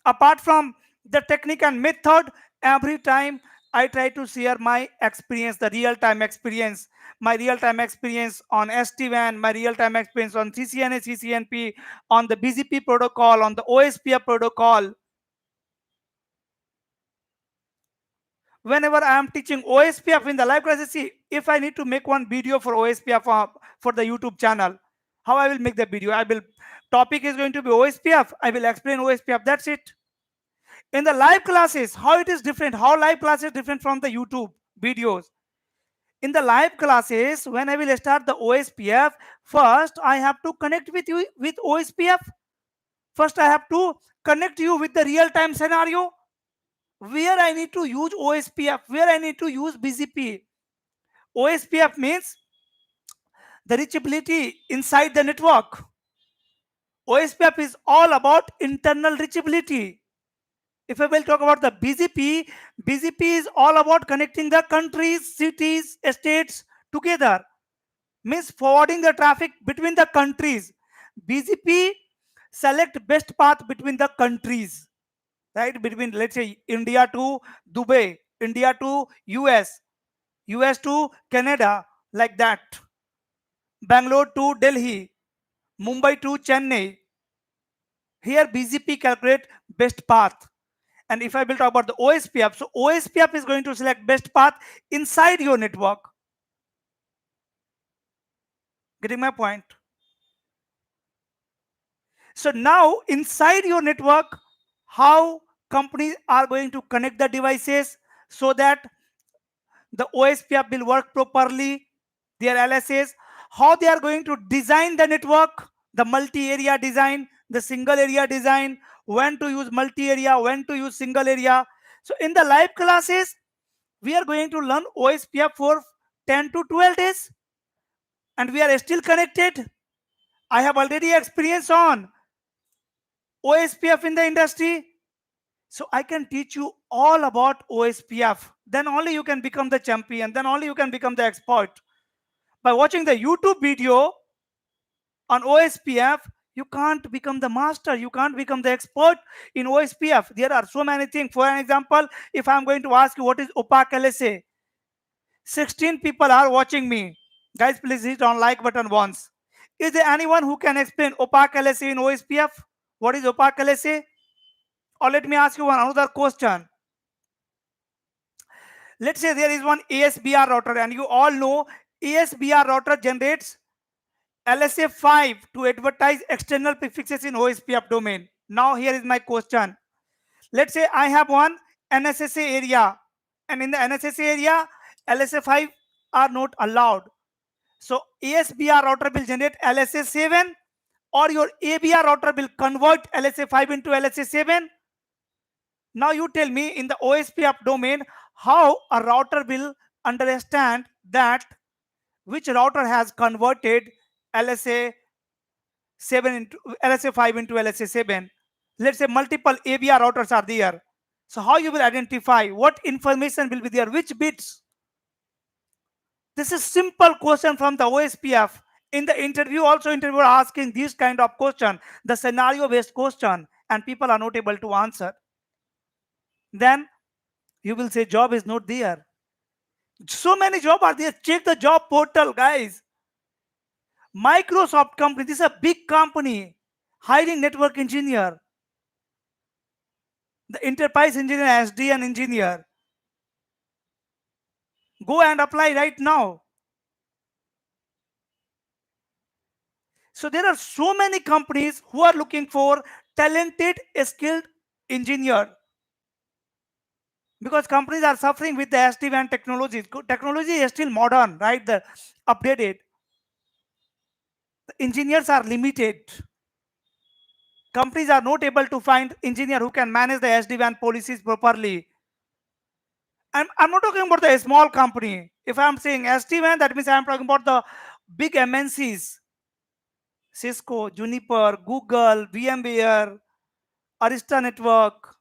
Apart from the technique and method, every time I try to share my experience, the real time experience, my real time experience on SD-WAN, my real time experience on CCNA, CCNP, on the BGP protocol, on the OSPF protocol. Whenever I am teaching OSPF in the live classes, see, if I need to make one video for OSPF for the YouTube channel, how I will make the video? I will, topic is going to be OSPF. I will explain OSPF. That's it. In the live classes, how it is different, how live class is different from the YouTube videos. In the live classes, when I will start the OSPF, first I have to connect with you with OSPF. First I have to connect you with the real time scenario where I need to use OSPF, where I need to use BGP. OSPF means the reachability inside the network. OSPF is all about internal reachability. If I will talk about the BGP, BGP is all about connecting the countries, cities, states together, means forwarding the traffic between the countries. BGP select best path between the countries, right? Between, let's say, India to Dubai, India to US, US to Canada, like that. Bangalore to Delhi, Mumbai to Chennai. Here BGP calculate best path. And if I will talk about the OSPF, so OSPF is going to select best path inside your network. Getting my point? So now inside your network, how companies are going to connect the devices so that the OSPF will work properly, their LSAs, how they are going to design the network, the multi-area design, the single area design, when to use multi-area, when to use single area. So in the live classes, we are going to learn OSPF for 10 to 12 days and we are still connected. I have already experience on OSPF in the industry. So I can teach you all about OSPF. Then only you can become the champion. Then only you can become the expert. By watching the YouTube video on OSPF, you can't become the master. You can't become the expert in OSPF. There are so many things. For an example, if I'm going to ask you what is opaque LSA, 16 people are watching me. Guys, please hit on like button once. Is there anyone who can explain opaque LSA in OSPF? What is opaque LSA? Or let me ask you one another question. Let's say there is one ASBR router, and you all know ASBR router generates LSA5 to advertise external prefixes in OSPF domain. Now here is my question. Let's say I have one NSSA area, and in the NSSA area, LSA5 are not allowed. So ASBR router will generate LSA7, or your ABR router will convert LSA5 into LSA7. Now you tell me, in the OSPF domain, how a router will understand that which router has converted LSA7 into LSA5 into LSA7. Let's say multiple ABR routers are there. So how you will identify what information will be there, which bits? This is simple question from the OSPF. In the interview, also interviewer asking this kind of question, the scenario based question, and people are not able to answer. Then you will say job is not there. So many jobs are there. Check the job portal, guys. Microsoft company, this is a big company, hiring network engineer, the enterprise engineer, SDN engineer. Go and apply right now. So there are so many companies who are looking for talented, skilled engineer, because companies are suffering with the SD-WAN technologies. Technology is still modern, right? The updated. The engineers are limited. Companies are not able to find engineer who can manage the SD-WAN policies properly. I'm not talking about the small company. If I'm saying SD-WAN, that means I'm talking about the big MNCs. Cisco, Juniper, Google, VMware, Arista Network,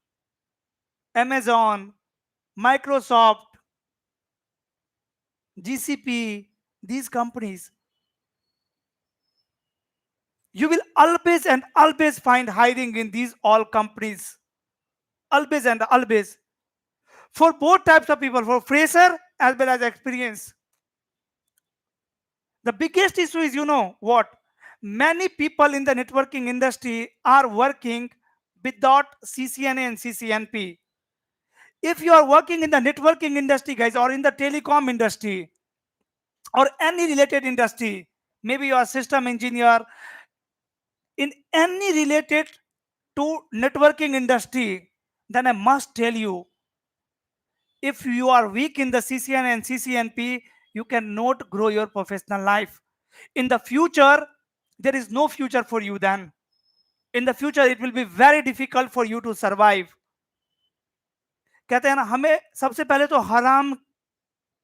Amazon, Microsoft, GCP, these companies. You will always and always find hiring in these all companies. Always and always. For both types of people, for fresher as well as experience. The biggest issue is, you know what? Many people in the networking industry are working without CCNA and CCNP. If you are working in the networking industry, guys, or in the telecom industry, or any related industry, maybe you are a system engineer, in any related to networking industry, then I must tell you, if you are weak in the CCN and CCNP, you cannot grow your professional life. In the future, there is no future for you then. In the future, it will be very difficult for you to survive. कहते हैं ना, हमें सबसे पहले तो हराम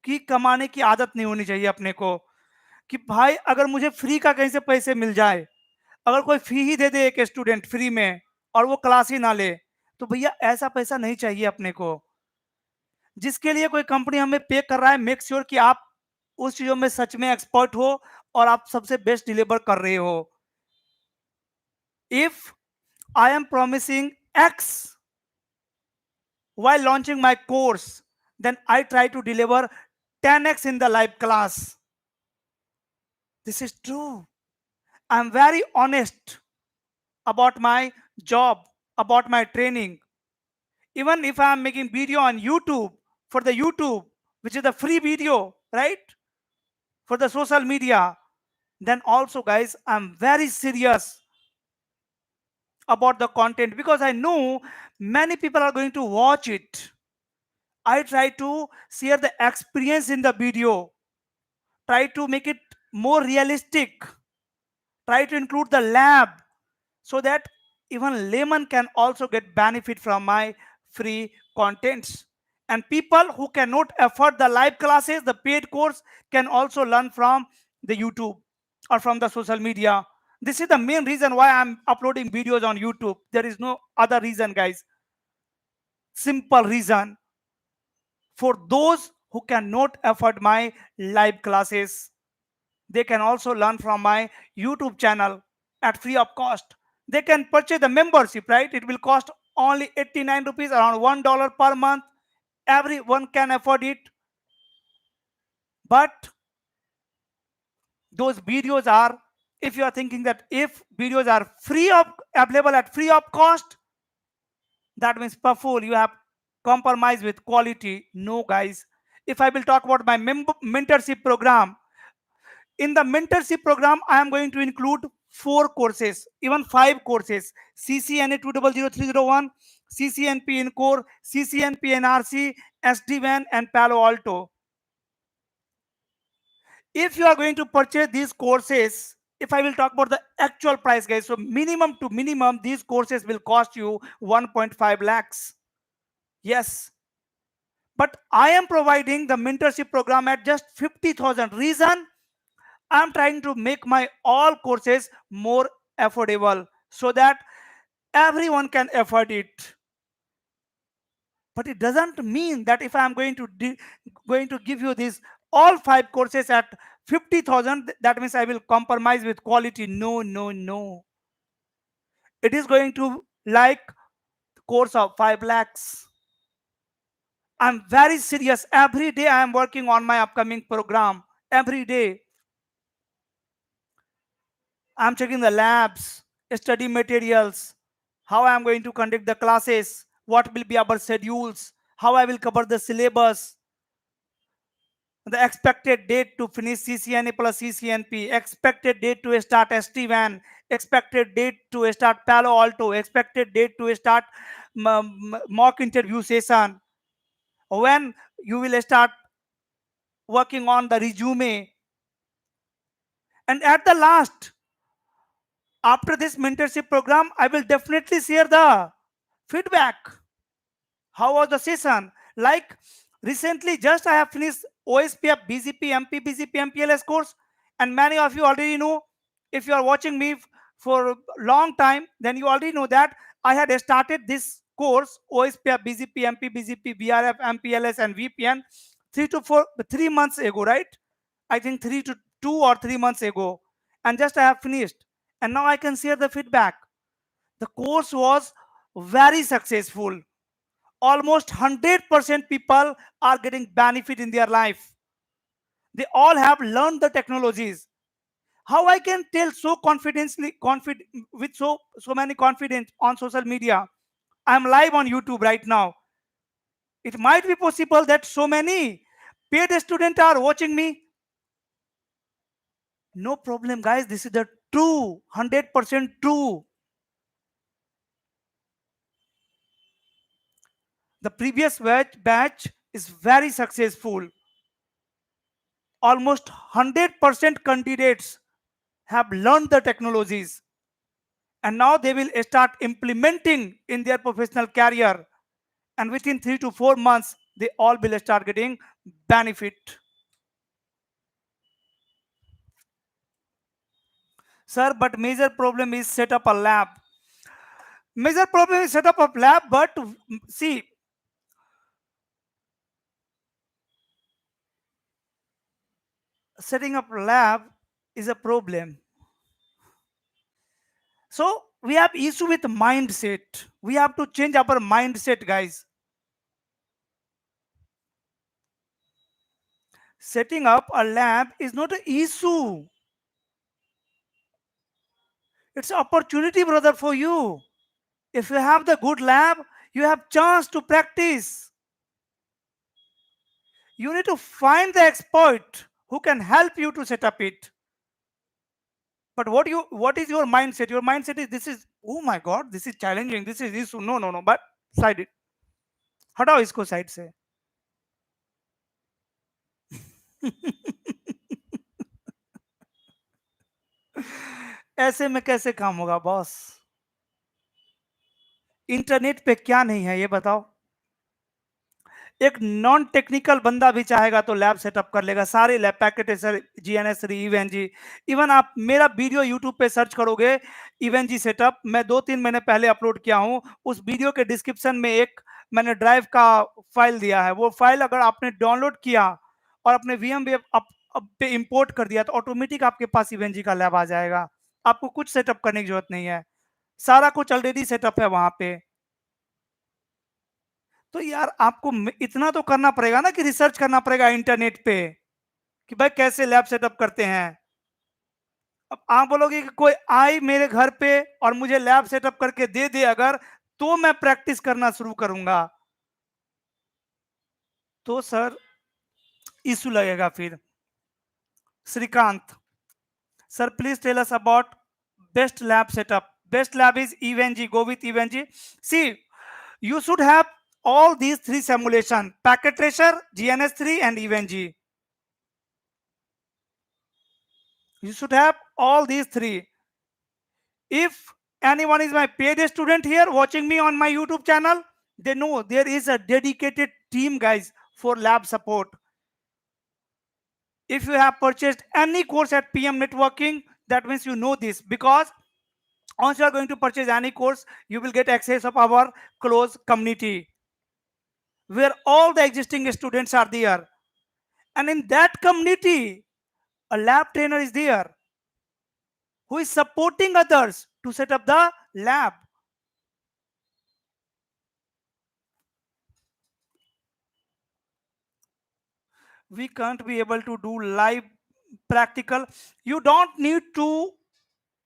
की कमाने की आदत नहीं होनी चाहिए अपने को, कि भाई अगर मुझे फ्री का कहीं से पैसे मिल जाए, अगर कोई फी ही दे दे एक स्टूडेंट फ्री में और वो क्लास ही ना ले, तो भैया ऐसा पैसा नहीं चाहिए अपने को. जिसके लिए कोई कंपनी हमें पे कर रहा है, मेक श्योर कि आप उस चीजों में सच में एक्सपर्ट हो और आप सबसे बेस्ट डिलीवर कर रहे हो. If I am promising x while launching my course, then I try to deliver 10x in the live class. This is true. I'm very honest about my job, about my training. Even if I'm making video on YouTube, for the YouTube, which is the free video, right? For the social media, then also, guys, I'm very serious about the content, because I know many people are going to watch it. I try to share the experience in the video, try to make it more realistic, try to include the lab, so that even layman can also get benefit from my free contents. And people who cannot afford the live classes, the paid course, can also learn from the YouTube or from the social media. This is the main reason why I'm uploading videos on YouTube. There is no other reason, guys. Simple reason. For those who cannot afford my live classes, they can also learn from my YouTube channel at free of cost. They can purchase the membership, right? It will cost only 89 rupees, around $1 per month. Everyone can afford it. But those videos are, if you are thinking that if videos are free of available at free of cost, that means Paful, you have compromised with quality. No, guys. If I will talk about my mentorship program, in the mentorship program, I am going to include 4 courses, even 5 courses: CCNA 200301, CCNP in core, CCNP NRC, SD-WAN, and Palo Alto. If you are going to purchase these courses, if I will talk about the actual price, guys, so minimum to minimum, these courses will cost you 1.5 lakhs. Yes, but I am providing the mentorship program at just 50,000. Reason? I'm trying to make my all courses more affordable so that everyone can afford it. But it doesn't mean that if I'm going to give you these all 5 courses at 50,000, that means I will compromise with quality. No, no, no. It is going to like course of 5 lakhs. I'm very serious. Every day I am working on my upcoming program. Every day I'm checking the labs, study materials, how I'm going to conduct the classes, what will be our schedules, how I will cover the syllabus, the expected date to finish CCNA plus CCNP, expected date to start SD-WAN, expected date to start Palo Alto, expected date to start mock interview session, when you will start working on the resume. And at the last, after this mentorship program, I will definitely share the feedback. How was the session? Like recently, just I have finished OSPF, BGP, MP, BGP, MPLS course, and many of you already know. If you are watching me for a long time, then you already know that I had started this course OSPF, BGP, MP, BGP, BRF, MPLS, and VPN 3 months ago, right? I think 2 or 3 months ago, and just I have finished, and now I can share the feedback. The course was very successful. Almost 100% people are getting benefit in their life. They all have learned the technologies. How I can tell so confidently, with so many confidence on social media? I'm live on YouTube right now. It might be possible that so many paid students are watching me. No problem, guys. This is the true, 100% true. The previous batch is very successful. Almost 100% candidates have learned the technologies, and now they will start implementing in their professional career, and within 3 to 4 months they all will start getting benefit. Sir, but major problem is set up a lab. Major problem is set up a lab, but see, setting up a lab is a problem. So we have issue with mindset. We have to change our mindset, guys. Setting up a lab is not an issue. It's an opportunity, brother, for you. If you have the good lab, you have chance to practice. You need to find the expert who can help you to set up it. But what is your mindset? Your mindset is, this is, oh my god, this is challenging, this is issue. No, no, no, but side it. हटाओ इसको side से. ऐसे में कैसे काम होगा boss? Internet पे क्या नहीं है ये बताओ? एक नॉन टेक्निकल बंदा भी चाहेगा तो लैब सेटअप कर लेगा. सारे लैब पैकेट है सर, जीएनएस, इवन जी. इवन आप मेरा वीडियो यूट्यूब पे सर्च करोगे, इवन जी सेटअप, मैं 2-3 महीने पहले अपलोड किया हूं. उस वीडियो के डिस्क्रिप्शन में एक मैंने ड्राइव का फाइल दिया है. वो फाइल अगर आपने डाउनलोड किया और अपने वीएम पे इंपोर्ट कर दिया तो ऑटोमेटिक आपके पास इवन जी का लैब आ जाएगा. आपको कुछ सेटअप करने की जरूरत नहीं है. सारा कुछ ऑलरेडी सेटअप है वहां पे. तो यार आपको इतना तो करना पड़ेगा ना कि रिसर्च करना पड़ेगा इंटरनेट पे कि भाई कैसे लैब सेटअप करते हैं. अब आप बोलोगे कि कोई आए मेरे घर पे और मुझे लैब सेटअप करके दे दे अगर, तो मैं प्रैक्टिस करना शुरू करूंगा. तो सर इशू लगेगा फिर. Shrikant, sir, please tell us about best lab setup. Best lab is EVNG. Go with EVNG. See, you should have all these three simulation: packet tracer, GNS3, and EVNG. You should have all these three. If anyone is my paid student here watching me on my YouTube channel, they know there is a dedicated team, guys, for lab support. If you have purchased any course at PM Networking, that means you know this, because once you are going to purchase any course, you will get access of our close community where all the existing students are there. And in that community, a lab trainer is there who is supporting others to set up the lab. We can't be able to do live practical. You don't need to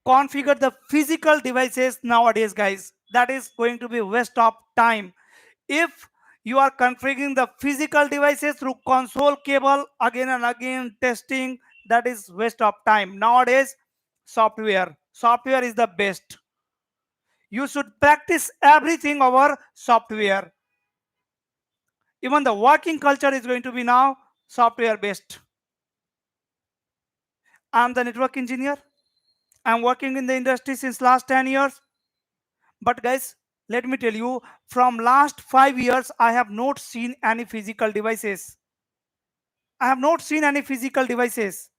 configure the physical devices nowadays, guys. That is going to be waste of time. If you are configuring the physical devices through console cable again and again testing, that is waste of time. Nowadays, software is the best. You should practice everything over software. Even the working culture is going to be now software based. I'm the network engineer. I'm working in the industry since last 10 years. But guys, let me tell you, from last 5 years, I have not seen any physical devices. I have not seen any physical devices.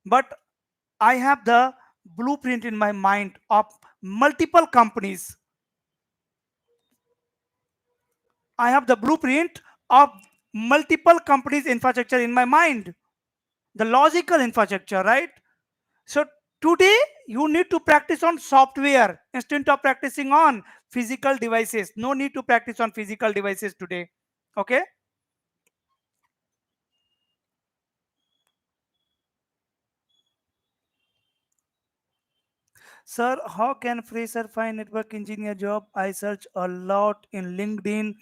But I have the blueprint in my mind of multiple companies. I have the blueprint of multiple companies' infrastructure in my mind. The logical infrastructure, right? So today you need to practice on software instead of practicing on physical devices. No need to practice on physical devices today. Okay. Sir, how can fresher find network engineer job? I search a lot in LinkedIn,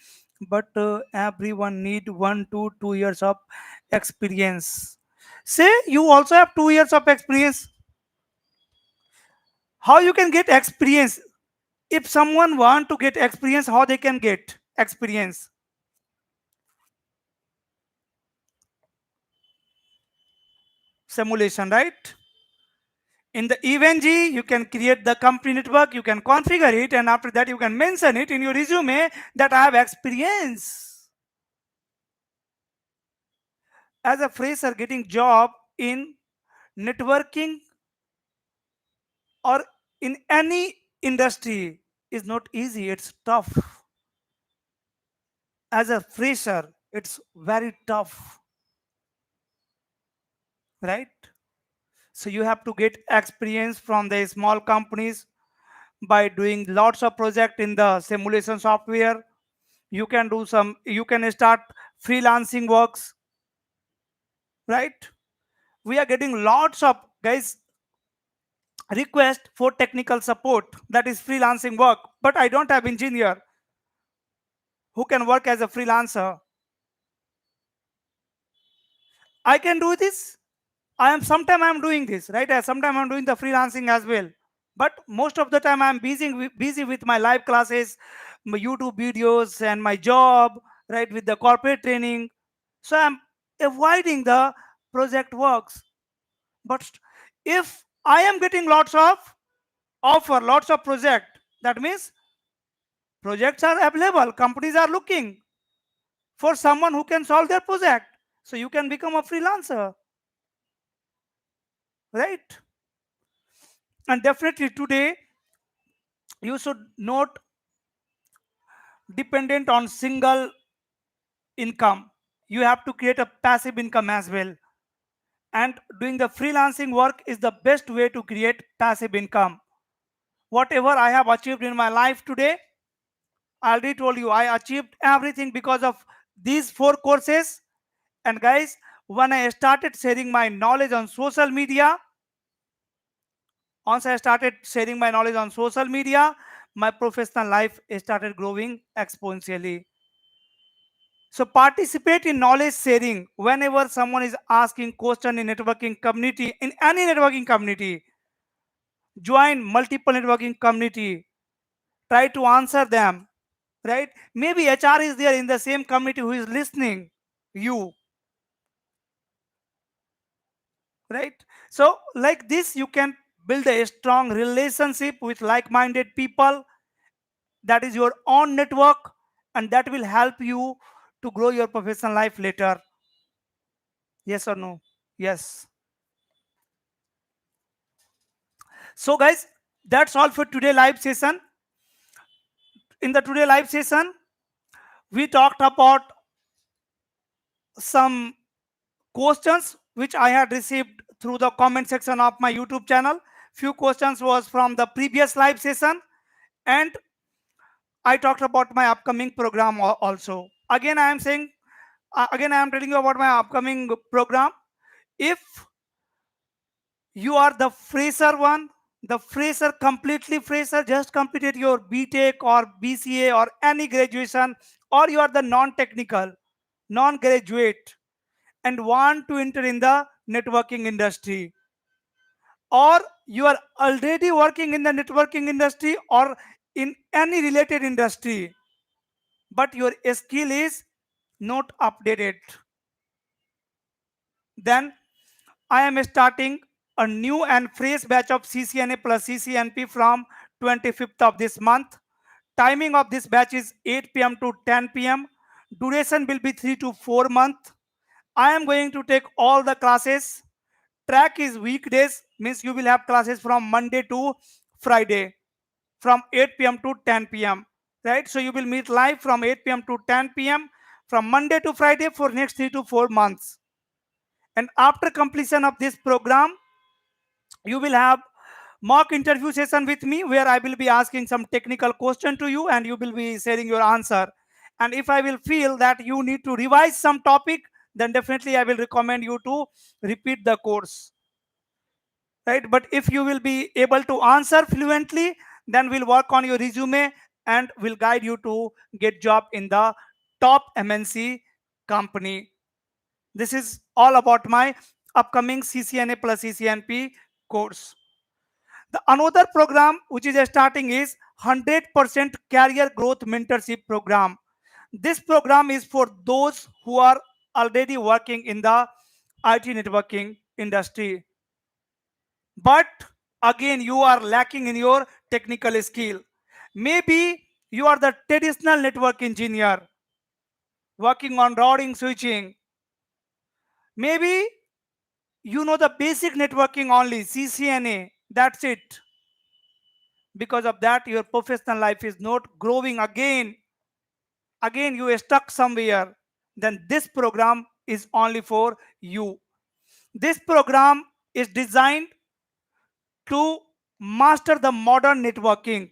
but everyone need 1 to 2 years of experience. Say you also have 2 years of experience. How you can get experience? If someone want to get experience, how they can get experience? Simulation, right? In the EVNG, you can create the company network, you can configure it, and after that, you can mention it in your resume that I have experience. As a fresher, getting job in networking or in any industry is not easy, it's tough. As a fresher, it's very tough, right? So you have to get experience from the small companies by doing lots of project in the simulation software. You can start freelancing works, right? We are getting lots of, guys, request for technical support, that is freelancing work, but I don't have engineer who can work as a freelancer. I can do this. I'm doing this, right? Sometimes I'm doing the freelancing as well, but most of the time I'm busy with my live classes, my YouTube videos, and my job, right, with the corporate training. So I'm avoiding the project works. But if I am getting lots of offer, lots of project, that means projects are available, companies are looking for someone who can solve their project, so you can become a freelancer, right? And definitely today you should not dependent on single income. You have to create a passive income as well, and doing the freelancing work is the best way to create passive income. Whatever I have achieved in my life today, I already told you, I achieved everything because of these 4 courses. And guys, when I started sharing my knowledge on social media, once I started sharing my knowledge on social media, my professional life started growing exponentially. So participate in knowledge sharing whenever someone is asking question in networking community, in any networking community. Join multiple networking community. Try to answer them, right? Maybe HR is there in the same community who is listening you, right? So like this, you can build a strong relationship with like-minded people. That is your own network, and that will help you to grow your professional life later. Yes or no? Yes. So guys, that's all for today live session. In the today live session, we talked about some questions which I had received through the comment section of my YouTube channel. Few questions was from the previous live session, and I talked about my upcoming program also. Again, I am saying, again, I am telling you about my upcoming program. If you are the fresher one, the fresher, completely fresher, just completed your BTech or BCA or any graduation, or you are the non-technical, non-graduate, and want to enter in the networking industry, or you are already working in the networking industry or in any related industry, but your skill is not updated, then I am starting a new and fresh batch of CCNA plus CCNP from 25th of this month. Timing of this batch is 8 p.m. to 10 p.m. Duration will be 3 to 4 months. I am going to take all the classes. Track is weekdays, means you will have classes from Monday to Friday from 8 p.m. to 10 p.m. Right? So you will meet live from 8 p.m. to 10 p.m. from Monday to Friday for next 3 to 4 months. And after completion of this program, you will have mock interview session with me where I will be asking some technical question to you and you will be sharing your answer. And if I will feel that you need to revise some topic, then definitely I will recommend you to repeat the course, right? But if you will be able to answer fluently, then we'll work on your resume and will guide you to get job in the top MNC company. This is all about my upcoming CCNA plus CCNP course. The another program which is starting is 100% career growth mentorship program. This program is for those who are already working in the IT networking industry, but again you are lacking in your technical skill. Maybe you are the traditional network engineer working on routing switching. Maybe you know the basic networking only, CCNA, that's it. Because of that, your professional life is not growing. Again you are stuck somewhere. Then this program is only for you. This program is designed to master the modern networking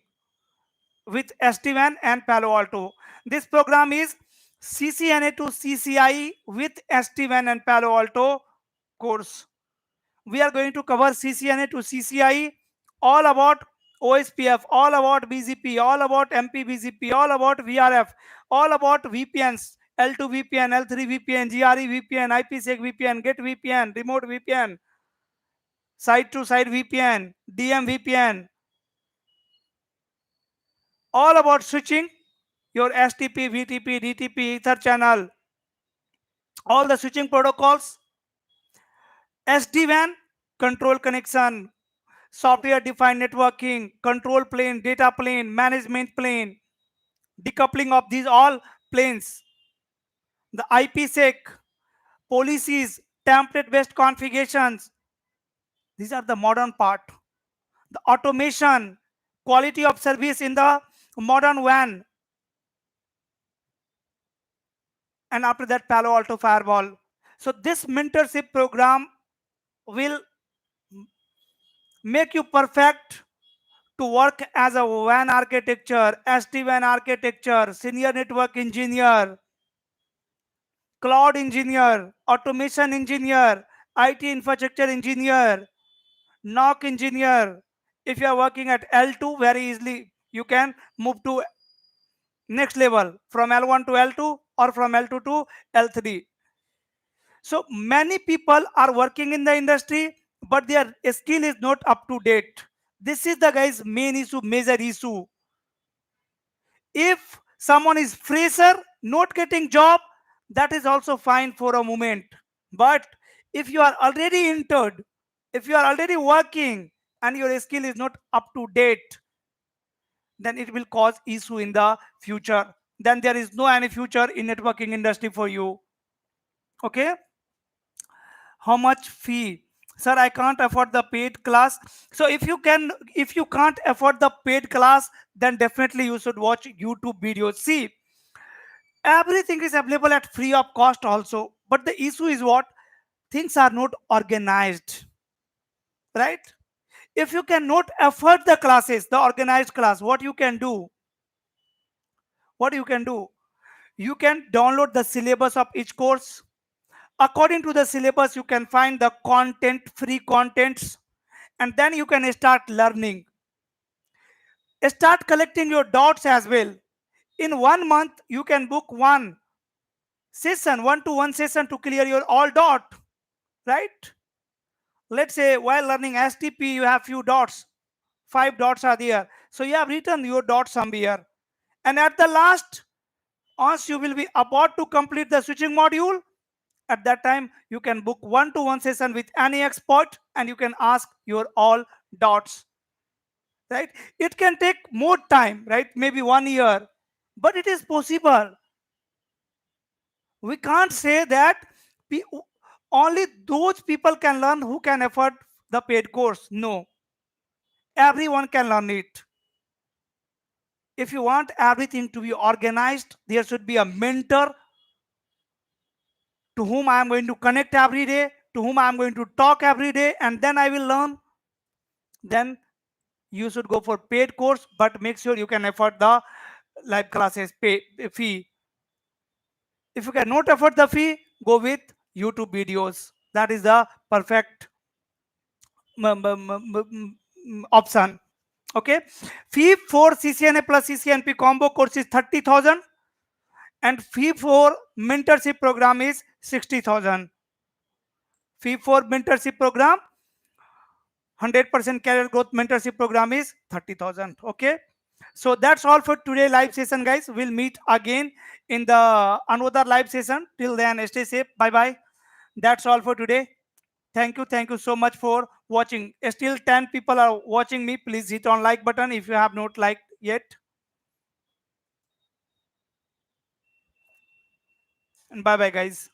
with SD-WAN and Palo Alto. This program is CCNA to CCIE with SD-WAN and Palo Alto course. We are going to cover CCNA to CCIE, all about OSPF, all about BGP, all about MPBGP, all about VRF, all about VPNs, L2 VPN, L3 VPN, GRE VPN, IPsec VPN, Get VPN, Remote VPN, Side to Side VPN, DM VPN, all about switching, your STP, VTP, DTP, Ether channel, all the switching protocols, SD-WAN, control connection, software defined networking, control plane, data plane, management plane, decoupling of these all planes, the IPsec, policies, template based configurations. These are the modern part. The automation, quality of service in the modern WAN, and after that, Palo Alto firewall. So this mentorship program will make you perfect to work as a WAN architecture, SD-WAN architecture, senior network engineer, cloud engineer, automation engineer, IT infrastructure engineer, NOC engineer. If you are working at L2, very easily you can move to next level from L1 to L2, or from L2 to L3. So many people are working in the industry, but their skill is not up to date. This is the guy's main issue, major issue. If someone is fresher, not getting job, that is also fine for a moment. But if you are already entered, if you are already working and your skill is not up to date, then it will cause issue in the future. Then there is no any future in networking industry for you. Okay? How much fee? Sir, I can't afford the paid class. So if you can't afford the paid class, then definitely you should watch YouTube videos. See, everything is available at free of cost also. But the issue is what? Things are not organized, right? If you cannot afford the classes, the organized class, what you can do? What you can do? You can download the syllabus of each course. According to the syllabus, you can find the content, free contents, and then you can start learning. Start collecting your dots as well. In 1 month, you can book one session, 1-to-1 session to clear your all dot, right? Let's say while learning STP, you have few dots, 5 dots are there. So you have written your dots somewhere. And at the last, once you will be about to complete the switching module, at that time you can book 1-to-1 session with any expert and you can ask your all dots, right? It can take more time, right? Maybe 1 year, but it is possible. We can't say that pe- only those people can learn who can afford the paid course. No, everyone can learn it. If you want everything to be organized, there should be a mentor to whom I am going to connect every day, to whom I am going to talk every day, and then I will learn. Then you should go for paid course, but make sure you can afford the live classes pay fee. If you cannot afford the fee, go with YouTube videos. That is the perfect option. Okay. Fee for CCNA plus CCNP combo course is 30,000 and fee for mentorship program is 60,000. Fee for mentorship program, 100% career growth mentorship program is 30,000. Okay. So that's all for today live session, guys. We'll meet again in the another live session. Till then, stay safe. Bye bye. That's all for today. Thank you. Thank you so much for watching. Still 10 people are watching me. Please hit on like button if you have not liked yet. And bye bye, guys.